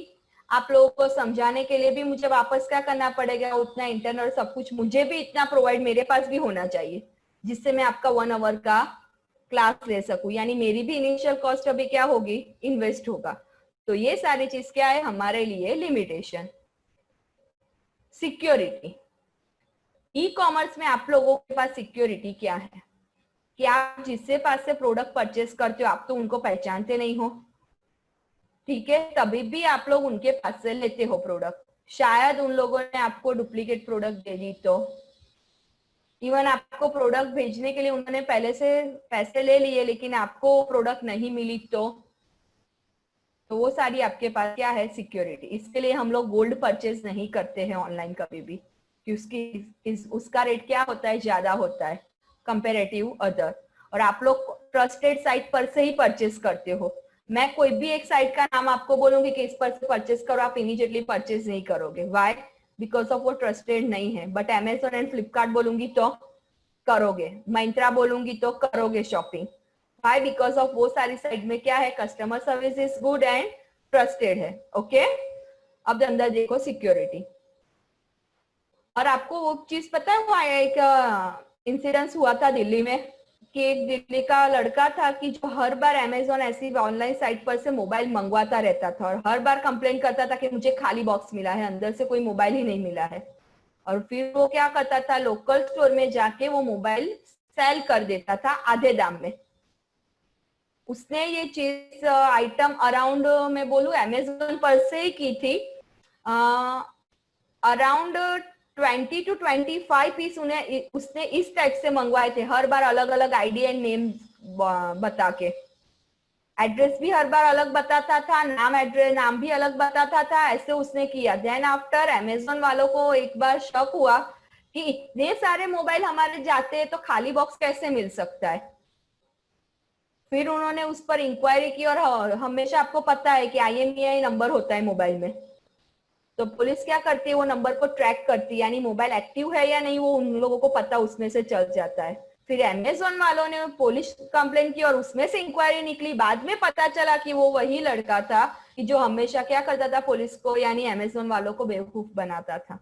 आप लोगों को समझाने के लिए भी मुझे वापस क्या करना पड़ेगा, उतना इंटरनल सब कुछ मुझे भी इतना प्रोवाइड मेरे पास भी होना चाहिए, जिससे मैं आपका 1 आवर का क्लास ले सकूं, यानी मेरी भी इनिशियल कॉस्ट अभी क्या होगी, इन्वेस्ट होगा। तो ये सारी चीज क्या है हमारे लिए लिमिटेशन। सिक्योरिटी, ई कॉमर्स में आप लोगों के पास सिक्योरिटी क्या है कि आप जिससे पास से प्रोडक्ट परचेस करते हो आप तो उनको पहचानते नहीं हो, ठीक है, तभी भी आप लोग उनके पास से लेते हो प्रोडक्ट। शायद उन लोगों ने आपको डुप्लीकेट प्रोडक्ट दे दी, तो इवन आपको प्रोडक्ट भेजने के लिए उन्होंने पहले से पैसे ले लिए लेकिन आपको प्रोडक्ट नहीं मिली, तो वो सारी आपके पास क्या है, सिक्योरिटी। इसके लिए हम लोग गोल्ड परचेज नहीं करते हैं ऑनलाइन कभी भी, कि उसका रेट क्या होता है, ज्यादा होता है कंपेरेटिव अदर, और आप लोग ट्रस्टेड साइट पर से ही परचेज करते हो। मैं कोई भी एक साइट का नाम आपको बोलूंगी कि इस पर से परचेज करो, आप इमीडिएटली परचेज नहीं करोगे। व्हाई? बिकॉज ऑफ वो ट्रस्टेड नहीं है। बट अमेजोन एंड फ्लिपकार्ट बोलूंगी तो करोगे, मिंत्रा बोलूंगी तो करोगे शॉपिंग। व्हाई? बिकॉज ऑफ वो सारी साइट में क्या है, customer service is good and trusted है। ओके, अब अंदर देखो सिक्योरिटी। और आपको वो चीज पता है, वो एक इंसिडेंस हुआ था दिल्ली में कि एक दिल्ली का लड़का था कि जो हर बार अमेजोन ऐसी ऑनलाइन साइट पर से मोबाइल मंगवाता रहता था और हर बार कंप्लेन करता था कि मुझे खाली बॉक्स मिला है, अंदर से कोई मोबाइल ही नहीं मिला है। और फिर वो क्या करता था, लोकल स्टोर में जाके वो मोबाइल सेल कर देता था आधे दाम में। उसने ये चीज आइटम अराउंड मैं बोलूं अमेजोन पर से ही की थी, अराउंड 20 to 25 पीस उसने इस टाइप से मंगवाए थे, हर बार अलग अलग आईडी एंड नेम बता के। एड्रेस भी हर बार अलग बताता था, नाम भी अलग बताता था, ऐसे उसने किया। देन आफ्टर अमेजोन वालों को एक बार शक हुआ कि इतने सारे मोबाइल हमारे जाते हैं तो खाली बॉक्स कैसे मिल सकता है। फिर उन्होंने उस पर इंक्वायरी की और हमेशा आपको पता है कि IMEI नंबर होता है मोबाइल में, तो पुलिस क्या करती है, वो नंबर को ट्रैक करती है, यानी मोबाइल एक्टिव है या नहीं वो उन लोगों को पता, उसमें से चल जाता है। फिर अमेजोन वालों ने पुलिस कंप्लेन की और उसमें से इंक्वायरी निकली, बाद में पता चला कि वो वही लड़का था कि जो हमेशा क्या करता था, पुलिस को यानी अमेजोन वालों को बेवकूफ बनाता था।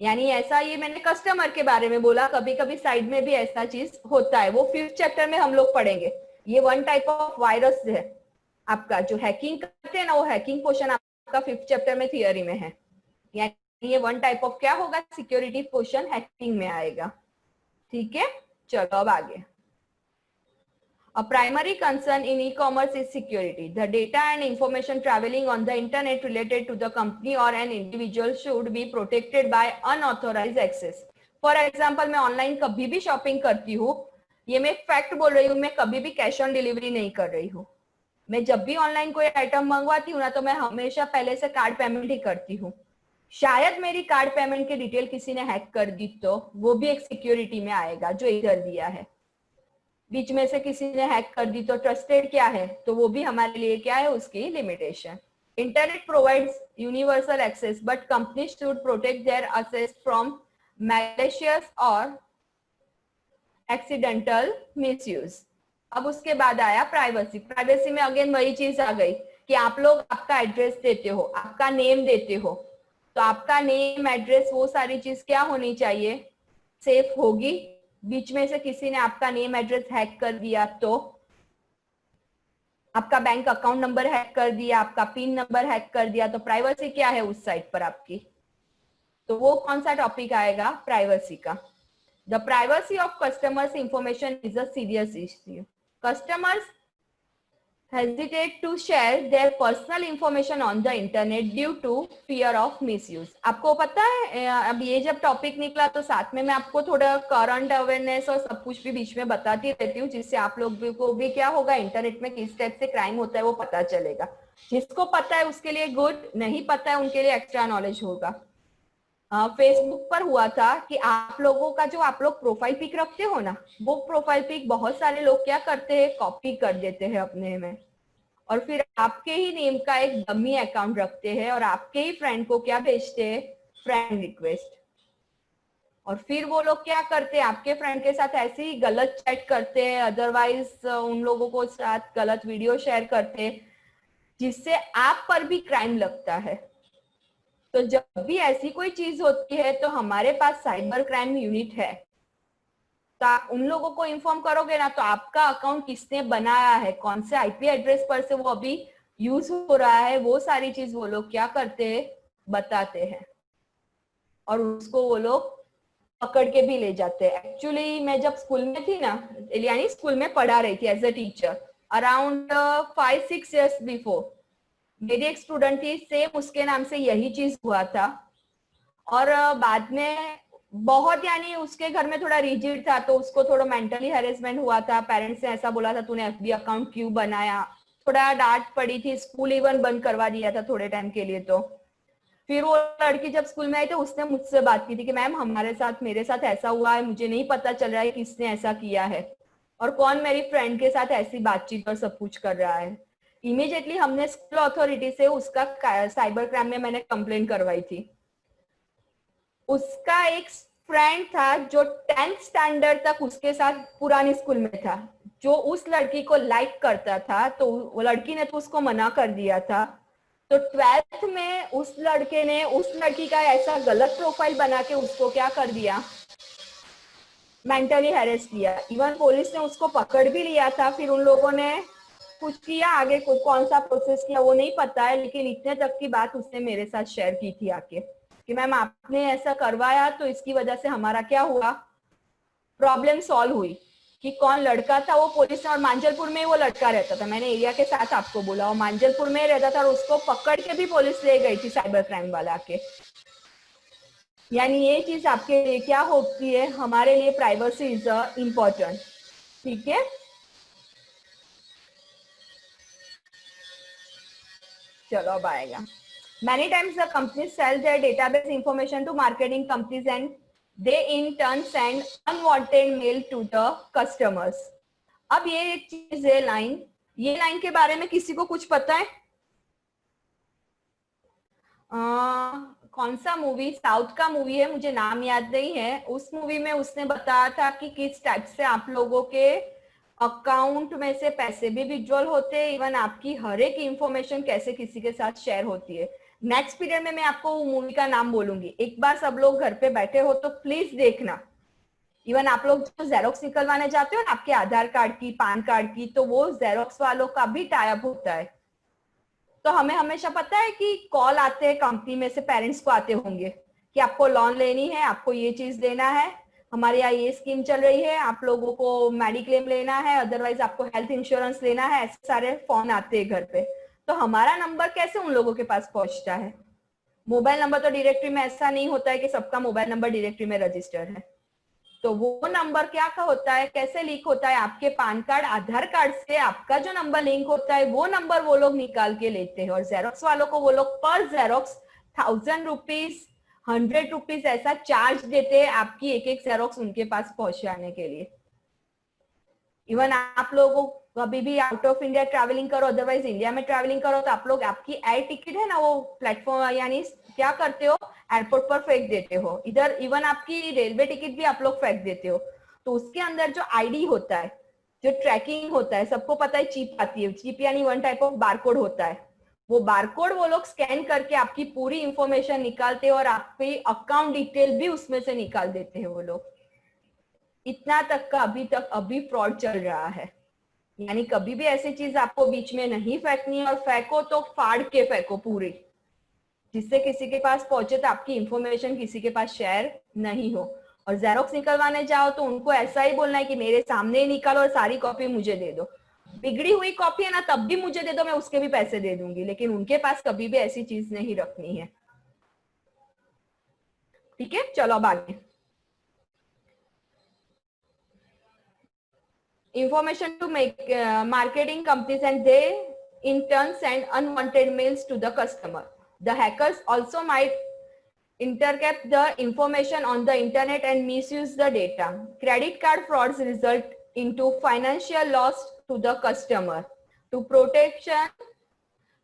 यानी ऐसा, ये मैंने कस्टमर के बारे में बोला, कभी कभी साइड में भी ऐसा चीज होता है। वो 5th चैप्टर में हम लोग पढ़ेंगे। ये 1 टाइप ऑफ वायरस है आपका, जो हैकिंग करते हैं ना, वो हैकिंग पोर्शन आपका 5th चैप्टर में थियरी में है। यानी ये 1 टाइप ऑफ क्या होगा, सिक्योरिटी पोर्शन हैकिंग में आएगा। ठीक है, चलो अब आगे। A primary concern in e-commerce is security. The data and information traveling on the internet related to the company or an individual should be protected by unauthorized access. For example, मैं online कभी भी shopping करती हूँ, ये मैं fact बोल रही हूँ, मैं कभी भी कैश ऑन डिलीवरी नहीं कर रही हूँ। मैं जब भी ऑनलाइन कोई आइटम मंगवाती हूँ ना, तो मैं हमेशा पहले से कार्ड पेमेंट ही करती हूँ। शायद मेरी कार्ड पेमेंट की डिटेल किसी ने हैक कर दी तो वो भी एक सिक्योरिटी में आएगा, जो इधर दिया है। बीच में से किसी ने हैक कर दी तो ट्रस्टेड क्या है, तो वो भी हमारे लिए क्या है, उसकी limitation. Internet provides universal access but companies should protect their access from malicious और एक्सीडेंटल मिसयूज। अब उसके बाद आया प्राइवेसी। प्राइवेसी में अगेन वही चीज आ गई कि आप लोग आपका एड्रेस देते हो, आपका नेम देते हो, तो आपका नेम, एड्रेस, वो सारी चीज क्या होनी चाहिए, सेफ होगी। बीच में से किसी ने आपका नेम एड्रेस हैक कर दिया, तो आपका बैंक अकाउंट नंबर हैक कर दिया, आपका पिन नंबर हैक कर दिया, तो प्राइवेसी क्या है उस साइट पर आपकी, तो वो कौन सा टॉपिक आएगा, प्राइवेसी का। The privacy of customers information is a serious issue. Customers hesitate to share their personal information on the internet due to fear of misuse. आपको पता है अब ये जब टॉपिक निकला तो साथ में मैं आपको थोड़ा करंट अवेयरनेस और सब कुछ भी बीच में बताती रहती हूँ, जिससे आप लोग को भी क्या होगा, इंटरनेट में किस टाइप से क्राइम होता है वो पता चलेगा. जिसको पता है उसके लिए गुड, नहीं पता है उनके लिए एक्स्ट्रा नॉलेज होगा. फेसबुक पर हुआ था कि आप लोगों का जो आप लोग प्रोफाइल पिक रखते हो ना, वो प्रोफाइल पिक बहुत सारे लोग क्या करते हैं, कॉपी कर देते हैं अपने में, और फिर आपके ही नेम का एक डमी अकाउंट रखते हैं और आपके ही फ्रेंड को क्या भेजते हैं, फ्रेंड रिक्वेस्ट. और फिर वो लोग क्या करते हैं, आपके फ्रेंड के साथ ऐसे ही गलत चैट करते हैं, अदरवाइज उन लोगों को साथ गलत वीडियो शेयर करते हैं, जिससे आप पर भी क्राइम लगता है. तो जब भी ऐसी कोई चीज होती है तो हमारे पास साइबर क्राइम यूनिट है. तो आप उन लोगों को इन्फॉर्म करोगे ना, तो आपका अकाउंट किसने बनाया है, कौन से आईपी एड्रेस पर से वो अभी यूज हो रहा है, वो सारी चीज वो लोग क्या करते हैं, बताते हैं, और उसको वो लोग पकड़ के भी ले जाते हैं. एक्चुअली मैं जब स्कूल में थी ना, यानी स्कूल में पढ़ा रही थी as a teacher, around 5-6 years before, मेरी एक स्टूडेंट थी, सेम उसके नाम से यही चीज हुआ था. और बाद में बहुत, यानी उसके घर में थोड़ा रिजिड था, तो उसको थोड़ा मेंटली हैरेसमेंट हुआ था. पेरेंट्स ने ऐसा बोला था, तूने एफबी अकाउंट क्यों बनाया, थोड़ा डांट पड़ी थी, स्कूल इवन बंद करवा दिया था थोड़े टाइम के लिए. तो फिर वो लड़की जब स्कूल में आई तो उसने मुझसे बात की थी कि मैम मेरे साथ ऐसा हुआ है, मुझे नहीं पता चल रहा है किसने ऐसा किया है और कौन मेरी फ्रेंड के साथ ऐसी बातचीत और सब कुछ कर रहा है. इमीडिएटली हमने स्कूल अथॉरिटी से उसका साइबर क्राइम में मैंने कंप्लेंट करवाई थी. उसका एक फ्रेंड था जो 10th स्टैंडर्ड तक उसके साथ पुरानी स्कूल में था, जो उस लड़की को लाइक करता था, तो वो लड़की ने तो उसको मना कर दिया था. तो 12th में उस लड़के ने उस लड़की का ऐसा गलत प्रोफाइल बना के उसको क्या कर दिया, मेंटली हैरेस किया. इवन पुलिस ने उसको पकड़ भी लिया था. फिर उन लोगों ने कुछ किया, आगे कौन सा प्रोसेस किया वो नहीं पता है, लेकिन इतने तक की बात उसने मेरे साथ शेयर की थी आके कि मैम आपने ऐसा करवाया तो इसकी वजह से हमारा क्या हुआ, प्रॉब्लम सॉल्व हुई. कि कौन लड़का था वो पुलिस ने, और मांजलपुर में वो लड़का रहता था, मैंने एरिया के साथ आपको बोला, वो मांजलपुर में रहता था और उसको पकड़ के भी पुलिस ले गई थी साइबर क्राइम वाला के. यानी ये चीज आपके लिए क्या होती है, हमारे लिए प्राइवेसी इज इम्पोर्टेंट. ठीक है, चलो अब आएगा. Many times the companies sell their database information to marketing companies and they in turn send unwanted mail to the customers. अब ये एक चीज है लाइन, ये लाइन के बारे में किसी को कुछ पता है? कौन सा मूवी, साउथ का मूवी है, मुझे नाम याद नहीं है. उस मूवी में उसने बताया था कि किस टाइप से आप लोगों के अकाउंट में से पैसे भी विड्रॉल होते हैं, इवन आपकी हर एक इंफॉर्मेशन कैसे किसी के साथ शेयर होती है. नेक्स्ट पीरियड में मैं आपको मूवी का नाम बोलूंगी. एक बार सब लोग घर पे बैठे हो तो प्लीज देखना. इवन आप लोग जो जेरोक्स निकलवाने जाते हो ना आपके आधार कार्ड की, पैन कार्ड की, तो वो जेरोक्स वालों का भी टाई अप होता है. तो हमें हमेशा पता है कि कॉल आते हैं कंपनी में से, पेरेंट्स को आते होंगे कि आपको लोन लेनी है, आपको ये चीज देना है, हमारे यहाँ ये स्कीम चल रही है, आप लोगों को मेडिक्लेम लेना है, अदरवाइज आपको हेल्थ इंश्योरेंस लेना है. ऐसे सारे फोन आते हैं घर पे. तो हमारा नंबर कैसे उन लोगों के पास पहुंचता है? मोबाइल नंबर तो डायरेक्टरी में ऐसा नहीं होता है कि सबका मोबाइल नंबर डायरेक्टरी में रजिस्टर है. तो वो नंबर क्या का होता है, कैसे लीक होता है? आपके पैन कार्ड, आधार कार्ड से आपका जो नंबर लिंक होता है वो नंबर वो लोग निकाल के लेते हैं, और जेरोक्स वालों को वो लोग पर जेरोक्स 1000 रुपीज, 100 रुपीज ऐसा चार्ज देते हैं आपकी एक एक जेरोक्स उनके पास पहुंचाने के लिए. इवन आप लोगों कभी भी आउट ऑफ इंडिया ट्रैवलिंग करो, अदरवाइज इंडिया में ट्रैवलिंग करो, तो आप लोग आपकी एयर टिकट है ना, वो प्लेटफॉर्म यानी क्या करते हो, एयरपोर्ट पर फेंक देते हो. इधर इवन आपकी रेलवे टिकट भी आप लोग फेंक देते हो. तो उसके अंदर जो आईडी होता है, जो ट्रैकिंग होता है, सबको पता है चिप आती है. चिप यानी वन टाइप ऑफ बारकोड होता है. वो बारकोड वो लोग स्कैन करके आपकी पूरी इंफॉर्मेशन निकालते हैं और आपकी अकाउंट डिटेल भी उसमें से निकाल देते हैं वो लोग. इतना तक का अभी फ्रॉड चल रहा है. यानी कभी भी ऐसी चीज आपको बीच में नहीं फेंकनी है, और फेंको तो फाड़ के फेंको पूरी, जिससे किसी के पास पहुंचे तो आपकी इंफॉर्मेशन किसी के पास शेयर नहीं हो. और जेरोक्स निकलवाने जाओ तो उनको ऐसा ही बोलना है कि मेरे सामने ही निकालो और सारी कॉपी मुझे दे दो. बिगड़ी हुई कॉपी है ना, तब भी मुझे दे दो, मैं उसके भी पैसे दे दूंगी, लेकिन उनके पास कभी भी ऐसी चीज नहीं रखनी है। ठीक है, चलो अब आगे। Information to make marketing companies and they in turn send unwanted mails to the customer. The hackers also might intercept the information on the internet and misuse the data. Credit card frauds result into financial loss to the customer. To protection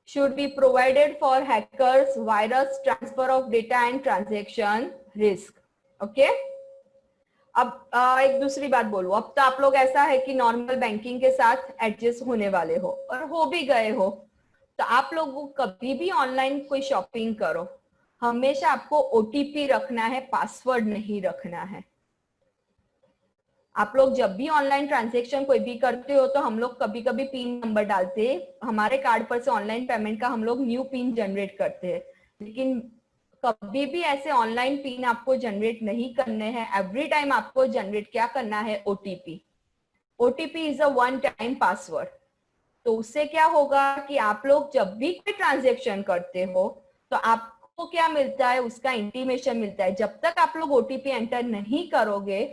should be provided for hackers, virus, transfer of data and transaction risk. Okay? अब एक दूसरी बात बोलूं, अब तो आप लोग ऐसा है कि नॉर्मल बैंकिंग के साथ एडजस्ट होने वाले हो और हो भी गए हो, तो आप लोग कभी भी ऑनलाइन कोई शॉपिंग करो, हमेशा आपको ओटीपी रखना है, पासवर्ड नहीं रखना है। आप लोग जब भी ऑनलाइन ट्रांजेक्शन कोई भी करते हो तो हम लोग कभी कभी पिन नंबर डालते हैं, हमारे कार्ड पर से ऑनलाइन पेमेंट का हम लोग न्यू पिन जनरेट करते हैं, लेकिन कभी भी ऐसे ऑनलाइन पिन आपको जनरेट नहीं करने हैं। एवरी टाइम आपको जनरेट क्या करना है, OTP. OTP is a one time password. तो उससे क्या होगा कि आप लोग जब भी कोई ट्रांजेक्शन करते हो तो आपको क्या मिलता है, उसका इंटीमेशन मिलता है। जब तक आप लोग ओटीपी एंटर नहीं करोगे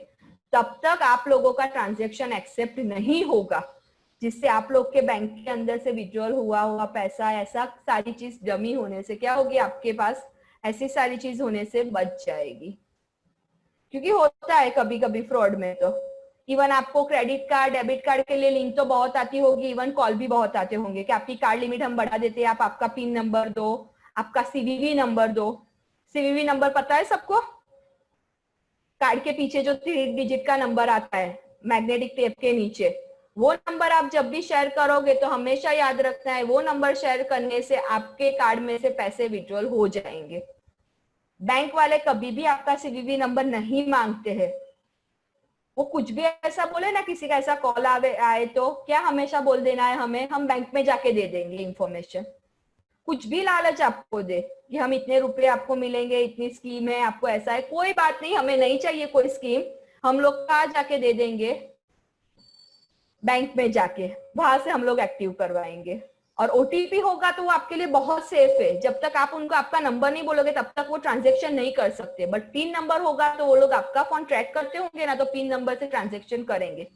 तब तक आप लोगों का ट्रांजेक्शन एक्सेप्ट नहीं होगा, जिससे आप लोग के बैंक के अंदर से विड्रॉल हुआ पैसा, ऐसा सारी चीज डमी होने से क्या होगी, आपके पास ऐसी सारी चीज होने से बच जाएगी। क्योंकि होता है कभी कभी फ्रॉड में तो इवन आपको क्रेडिट कार्ड, डेबिट कार्ड के लिए लिंक तो बहुत आती होगी, इवन कॉल भी बहुत आते होंगे कि आपकी कार्ड लिमिट हम बढ़ा देते हैं, आप आपका पिन नंबर दो, आपका सीवीवी नंबर दो। सीवीवी नंबर पता है सबको? कार्ड के पीछे जो 3 डिजिट का नंबर आता है मैग्नेटिक टेप के नीचे, वो नंबर आप जब भी शेयर करोगे तो हमेशा याद रखना है, वो नंबर शेयर करने से आपके कार्ड में से पैसे विड्रॉल हो जाएंगे। बैंक वाले कभी भी आपका सीवीवी नंबर नहीं मांगते हैं। वो कुछ भी ऐसा बोले ना, किसी का ऐसा कॉल आए तो क्या हमेशा बोल देना है हमें, हम बैंक में जाके दे देंगे इंफॉर्मेशन। कुछ भी लालच आपको दे कि हम इतने रुपए आपको मिलेंगे, इतनी स्कीम है, आपको ऐसा है, कोई बात नहीं, हमें नहीं चाहिए कोई स्कीम, हम लोग कहाँ जाके दे देंगे, बैंक में जाके, वहां से हम लोग एक्टिव करवाएंगे। और ओटीपी होगा तो वो आपके लिए बहुत सेफ है, जब तक आप उनको आपका नंबर नहीं बोलोगे तब तक वो ट्रांजेक्शन नहीं कर सकते। बट पिन नंबर होगा तो वो लोग आपका फोन ट्रैक करते होंगे ना, तो पिन नंबर से ट्रांजेक्शन करेंगे।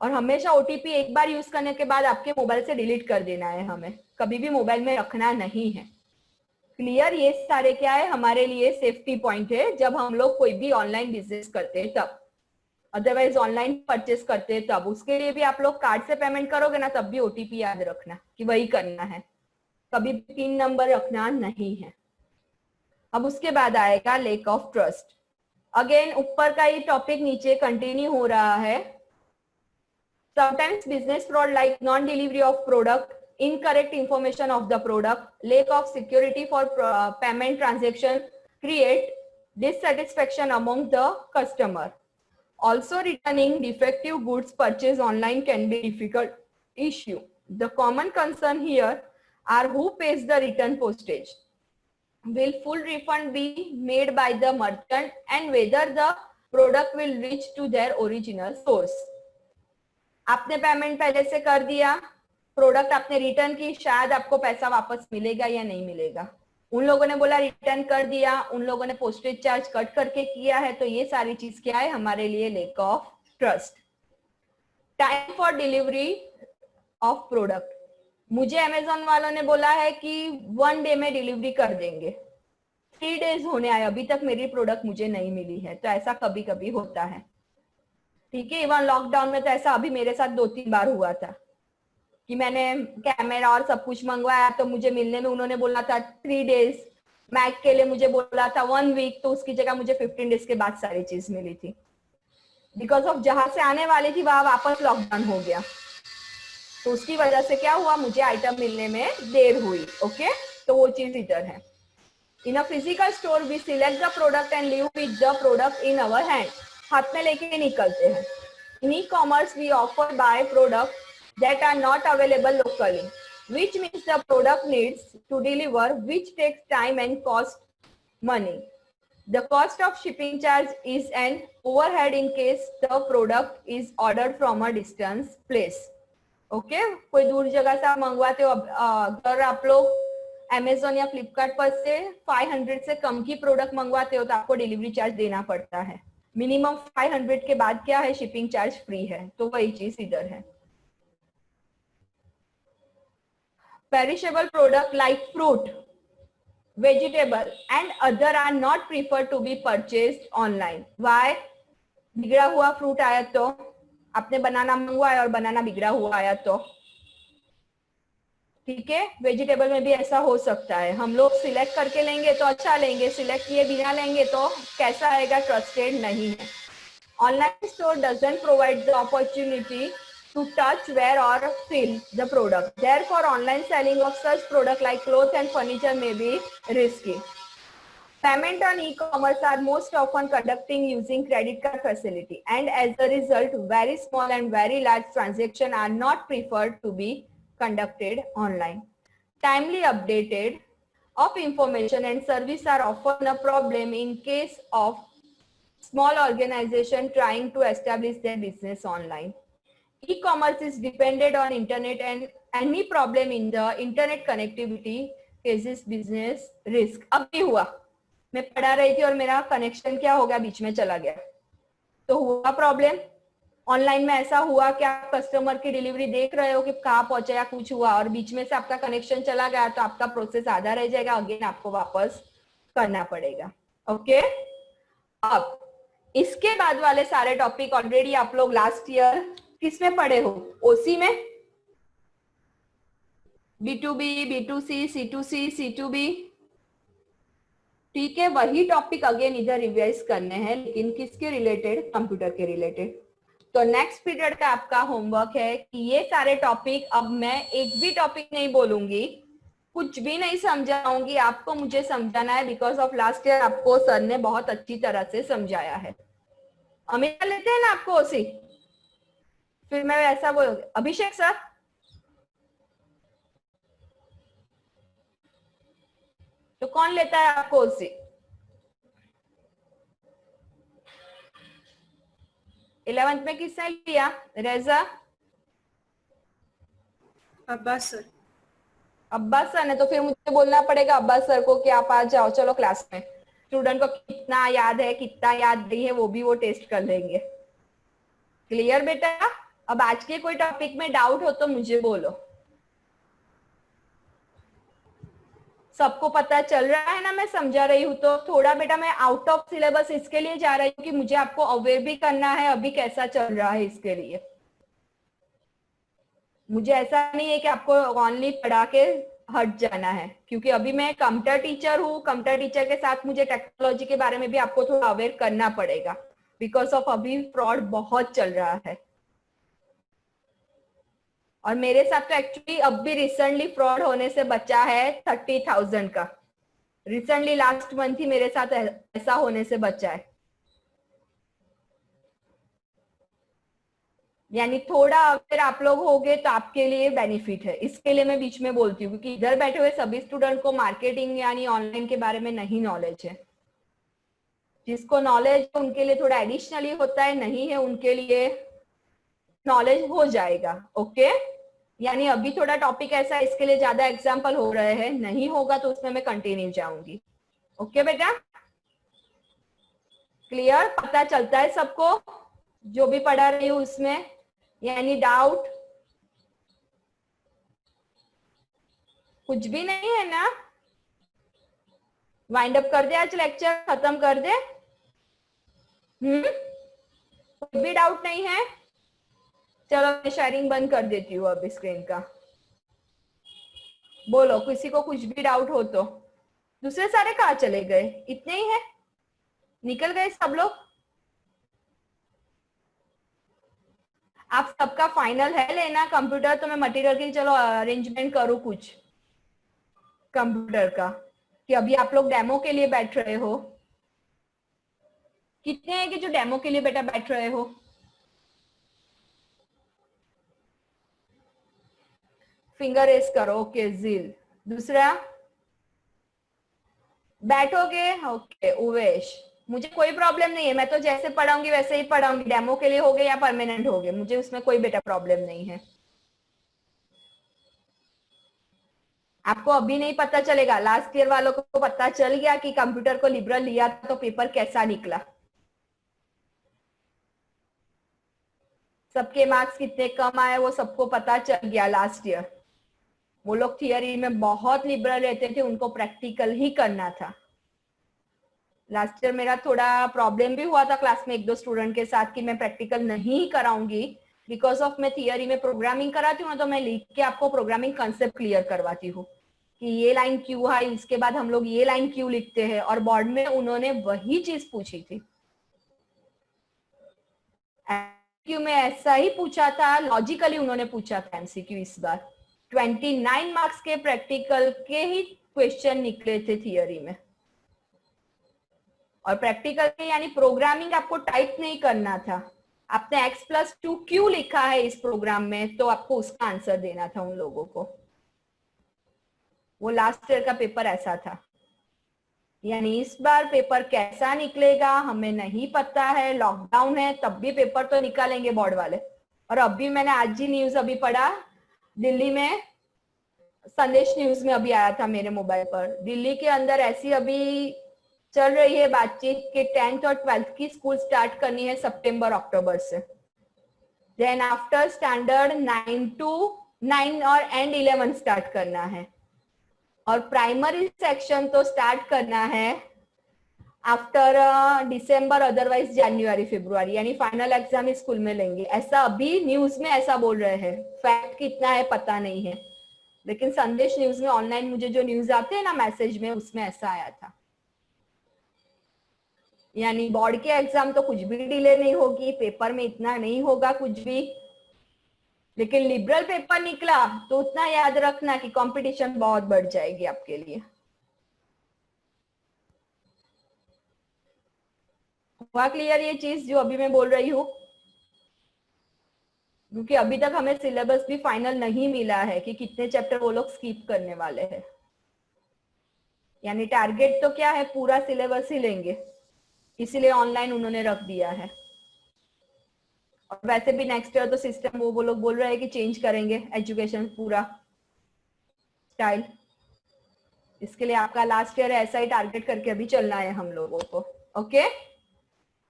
और हमेशा ओटीपी एक बार यूज करने के बाद आपके मोबाइल से डिलीट कर देना है, हमें कभी भी मोबाइल में रखना नहीं है। क्लियर? ये सारे क्या है, हमारे लिए सेफ्टी पॉइंट है जब हम लोग कोई भी ऑनलाइन बिजनेस करते हैं तब। अदरवाइज ऑनलाइन परचेस करते हैं तब, उसके लिए भी आप लोग कार्ड से पेमेंट करोगे ना, तब भी ओटीपी याद रखना कि वही करना है, कभी भी पिन नंबर रखना नहीं है। अब उसके बाद आएगा लैक ऑफ ट्रस्ट। अगेन ऊपर का ही टॉपिक नीचे कंटिन्यू हो रहा है। Sometimes business fraud like non-delivery of product, incorrect information of the product, lack of security for payment transaction create dissatisfaction among the customer. Also, returning defective goods purchased online can be difficult issue. The common concern here are who pays the return postage. Will full refund be made by the merchant and whether the product will reach to their original source. आपने payment पहले से कर दिया, product आपने return की, शायद आपको पैसा वापस मिलेगा या नहीं मिलेगा। उन लोगों ने बोला रिटर्न कर दिया, उन लोगों ने पोस्टेज चार्ज कट करके किया है, तो ये सारी चीज क्या है, हमारे लिए lack of trust. Time for delivery of product, मुझे अमेजोन वालों ने बोला है कि 1 डे में डिलीवरी कर देंगे, 3 डेज होने आए, अभी तक मेरी प्रोडक्ट मुझे नहीं मिली है। तो ऐसा कभी कभी होता है, ठीक है। इवन लॉकडाउन में तो ऐसा अभी मेरे साथ 2-3 बार हुआ था कि मैंने कैमरा और सब कुछ मंगवाया तो मुझे मिलने में उन्होंने बोला था 3 डेज, मैक के लिए मुझे बोला था 1 वीक, तो उसकी जगह मुझे 15 डेज के बाद सारी चीज मिली थी। बिकॉज ऑफ जहां से आने वाली थी वहां वापस लॉकडाउन हो गया, तो उसकी वजह से क्या हुआ, मुझे आइटम मिलने में देर हुई। ओके, तो वो चीज इधर है। In a physical store we select the product and leave with the product in our hand, हाथ में लेके निकलते हैं। In e commerce we offer buy product that are not available locally, which means the product needs to deliver, which takes time and cost money. The cost of shipping charge is an overhead in case the product is ordered from a distance place. Okay कोई दूर जगह से आप मंगवाते हो, अगर आप लोग Amazon या फ्लिपकार्ट पर से 500 से कम की प्रोडक्ट मंगवाते हो तो आपको डिलीवरी चार्ज देना पड़ता है. मिनिमम 500 के बाद क्या है, शिपिंग चार्ज फ्री है. तो वही चीज इधर है. Perishable product like fruit, vegetable and other are not preferred to be purchased online. Why? बिगड़ा हुआ फ्रूट आया तो, आपने बनाना मंगवाया और बनाना बिगड़ा हुआ आया तो, ठीक है. वेजिटेबल में भी ऐसा हो सकता है. हम लोग सिलेक्ट करके लेंगे तो अच्छा लेंगे, सिलेक्ट किए बिना लेंगे तो कैसा आएगा, ट्रस्टेड नहीं है. Online store doesn't provide the opportunity to touch, wear or feel the product. Therefore, online selling of such product like clothes and furniture may be risky. Payment on e-commerce are most often conducting using credit card facility, and as a result, very small and very large transactions are not preferred to be conducted online. Timely updated of information and service are often a problem in case of small organization trying to establish their business online. E-commerce is dependent on internet and any problem in the internet connectivity causes business risk. अभी हुआ, मैं पढ़ा रही थी और मेरा connection क्या हो गया, बीच में चला गया, तो हुआ प्रॉब्लम. ऑनलाइन में ऐसा हुआ कि आप कस्टमर की डिलीवरी देख रहे हो कि कहाँ पहुंचे या कुछ हुआ और बीच में से आपका कनेक्शन चला गया तो आपका प्रोसेस आधा रह जाएगा, अगेन आपको वापस करना पड़ेगा. ओके अब इसके बाद वाले सारे टॉपिक ऑलरेडी आप लोग लास्ट ईयर किसमें पढ़े हो, ओसी में, B2B, B2C, C2C, C2B, ठीक है. वही टॉपिक अगेन इधर रिवाइज करने हैं, लेकिन किसके रिलेटेड, कंप्यूटर के रिलेटेड. तो नेक्स्ट पीरियड का आपका होमवर्क है कि ये सारे टॉपिक, अब मैं एक भी टॉपिक नहीं बोलूंगी, कुछ भी नहीं समझाऊंगी, आपको मुझे समझाना है. बिकॉज ऑफ लास्ट ईयर आपको सर ने बहुत अच्छी तरह से समझाया है. अमिता लेते हैं ना आपको ओसी, फिर मैं ऐसा बोलूंगी. अभिषेक सर, तो कौन लेता है आपको ओसी? 11th में किसने लिया? रेजा, अब्बास सर. अब्बास सर ने, तो फिर मुझे बोलना पड़ेगा अब्बास सर को कि आप आ जाओ, चलो क्लास में. स्टूडेंट को कितना याद है, कितना याद नहीं है, वो भी वो टेस्ट कर लेंगे. क्लियर बेटा? अब आज के कोई टॉपिक में डाउट हो तो मुझे बोलो. सबको पता चल रहा है ना मैं समझा रही हूँ? तो थोड़ा बेटा मैं आउट ऑफ सिलेबस इसके लिए जा रही हूँ कि मुझे आपको अवेयर भी करना है अभी कैसा चल रहा है. इसके लिए मुझे ऐसा नहीं है कि आपको ओनली पढ़ा के हट जाना है, क्योंकि अभी मैं कंप्यूटर टीचर हूँ. कंप्यूटर टीचर के साथ मुझे टेक्नोलॉजी के बारे में भी आपको थोड़ा अवेयर करना पड़ेगा, बिकॉज ऑफ अभी फ्रॉड बहुत चल रहा है. और मेरे साथ तो एक्चुअली अब भी रिसेंटली फ्रॉड होने से बचा है 30,000 का. रिसेंटली लास्ट मंथ ही मेरे साथ ऐसा होने से बचा है. यानी थोड़ा अगर आप लोग होगे तो आपके लिए बेनिफिट है. इसके लिए मैं बीच में बोलती हूँ, क्योंकि इधर बैठे हुए सभी स्टूडेंट को मार्केटिंग यानी ऑनलाइन के बारे में नहीं नॉलेज है. जिसको नॉलेज उनके लिए थोड़ा एडिशनली होता है, नहीं है उनके लिए नॉलेज हो जाएगा. ओके यानी अभी थोड़ा टॉपिक ऐसा है, इसके लिए ज्यादा एग्जांपल हो रहे हैं, नहीं होगा तो उसमें मैं कंटिन्यू जाऊंगी. ओके बेटा, क्लियर? पता चलता है सबको जो भी पढ़ा रही हूँ उसमें? यानी डाउट कुछ भी नहीं है ना? वाइंड अप कर दे, आज लेक्चर खत्म कर दे. कोई भी डाउट नहीं है? चलो मैं शेयरिंग बंद कर देती हूँ अभी स्क्रीन का. बोलो किसी को कुछ भी डाउट हो तो. दूसरे सारे कहाँ चले गए? इतने ही है, निकल गए सब लोग? आप सबका फाइनल है लेना कंप्यूटर, तो मैं मटेरियल की चलो अरेंजमेंट करूँ कुछ कंप्यूटर का, कि अभी आप लोग डेमो के लिए बैठ रहे हो. कितने हैं कि जो डेमो के लिए बेटा बैठ रहे हो? फिंगर रेस करो. ओके जील. दूसरा बैठोगे? ओके उवेश, मुझे कोई प्रॉब्लम नहीं है, मैं तो जैसे पढ़ाऊंगी वैसे ही पढ़ाऊंगी, डेमो के लिए होगे या परमानेंट होगे, मुझे उसमें कोई बेटा प्रॉब्लम नहीं है। आपको अभी नहीं पता चलेगा, लास्ट ईयर वालों को पता चल गया कि कंप्यूटर को लिबरल लिया तो पेपर कैसा निकला, सबके मार्क्स कितने कम आए वो सबको पता चल गया लास्ट ईयर। वो लोग थियरी में बहुत लिबरल रहते थे, उनको प्रैक्टिकल ही करना था। लास्ट ईयर मेरा थोड़ा प्रॉब्लम भी हुआ था क्लास में एक दो स्टूडेंट के साथ कि मैं प्रैक्टिकल नहीं कराऊंगी, बिकॉज ऑफ मैं थियरी में प्रोग्रामिंग कराती हूँ ना, तो मैं लिख के आपको प्रोग्रामिंग कंसेप्ट क्लियर करवाती हूँ कि ये लाइन क्यों है, इसके बाद हम लोग ये लाइन क्यों लिखते हैं, और बोर्ड में उन्होंने वही चीज पूछी थी। एमसीक्यू में ऐसा ही पूछा था, लॉजिकली उन्होंने पूछा था एमसीक्यू इस बार। 29 मार्क्स के प्रैक्टिकल के ही क्वेश्चन निकले थे थियरी में, और प्रैक्टिकल के यानी प्रोग्रामिंग आपको टाइप नहीं करना था, आपने x+2 क्यों लिखा है इस प्रोग्राम में, तो आपको उसका आंसर देना था उन लोगों को। वो लास्ट ईयर का पेपर ऐसा था। यानी इस बार पेपर कैसा निकलेगा हमें नहीं पता है, लॉकडाउन है तब भी पेपर तो निकालेंगे बोर्ड वाले। और अभी मैंने आज ही न्यूज अभी पढ़ा, दिल्ली में संदेश न्यूज में अभी आया था मेरे मोबाइल पर, दिल्ली के अंदर ऐसी अभी चल रही है बातचीत कि 10th और 12th की स्कूल स्टार्ट करनी है सितंबर अक्टूबर से, देन आफ्टर स्टैंडर्ड 9 और एंड 11 स्टार्ट करना है, और प्राइमरी सेक्शन तो स्टार्ट करना है आफ्टर दिसंबर, अदरवाइज जनवरी फरवरी, यानी फाइनल एग्जाम ही स्कूल में लेंगे, ऐसा अभी न्यूज में ऐसा बोल रहे हैं। फैक्ट कितना है पता नहीं है, लेकिन संदेश न्यूज में ऑनलाइन मुझे जो न्यूज आते हैं ना मैसेज में, उसमें ऐसा आया था। यानी बोर्ड के एग्जाम तो कुछ भी डिले नहीं होगी, पेपर में इतना नहीं होगा कुछ भी, लेकिन लिबरल पेपर निकला तो उतना याद रखना कि कंपटीशन बहुत बढ़ जाएगी आपके लिए। हुआ क्लियर ये चीज जो अभी मैं बोल रही हूँ? क्योंकि अभी तक हमें सिलेबस भी फाइनल नहीं मिला है कि कितने चैप्टर वो लोग स्किप करने वाले हैं। यानी टारगेट तो क्या है, पूरा सिलेबस ही लेंगे, इसीलिए ऑनलाइन उन्होंने रख दिया है। और वैसे भी नेक्स्ट ईयर तो सिस्टम वो लोग बोल रहे हैं कि चेंज करेंगे एजुकेशन पूरा स्टाइल, इसके लिए आपका लास्ट ईयर ऐसा ही टारगेट करके अभी चलना है हम लोगों को। ओके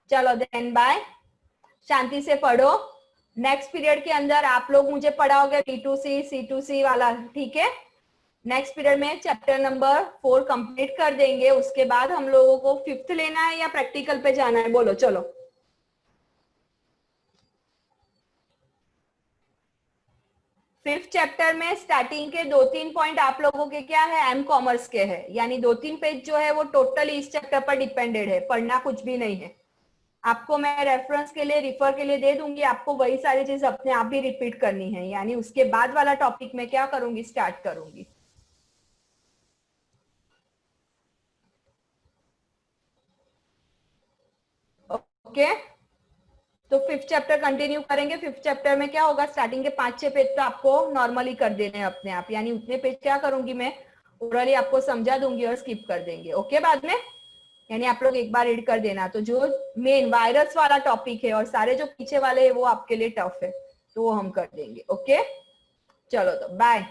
चलो देन बाय, शांति से पढ़ो। नेक्स्ट पीरियड के अंदर आप लोग मुझे पढ़ाओगे B2C C2C वाला, ठीक है? नेक्स्ट पीरियड में चैप्टर नंबर 4 कंप्लीट कर देंगे, उसके बाद हम लोगों को 5th लेना है या प्रैक्टिकल पे जाना है, बोलो चलो। फिफ्थ चैप्टर में स्टार्टिंग के 2-3 पॉइंट आप लोगों के क्या है, एम कॉमर्स के है, यानी 2-3 पेज जो है वो टोटली इस चैप्टर पर डिपेंडेड है, पढ़ना कुछ भी नहीं है। आपको मैं रेफरेंस के लिए रिफर के लिए दे दूंगी, आपको वही सारी चीज अपने आप भी रिपीट करनी है, यानी उसके बाद वाला टॉपिक में क्या करूंगी, स्टार्ट करूंगी। ओके तो 5th चैप्टर कंटिन्यू करेंगे। 5th चैप्टर में क्या होगा, स्टार्टिंग के 5-6 पेज तो आपको नॉर्मली कर देने हैं अपने आप, यानी उतने पेज क्या करूंगी मैं, ओरली आपको समझा दूंगी और स्किप कर देंगे। ओके बाद में यानी आप लोग एक बार रीड कर देना। तो जो मेन वायरस वाला टॉपिक है और सारे जो पीछे वाले है वो आपके लिए टफ है, तो वो हम कर देंगे। ओके चलो तो बाय।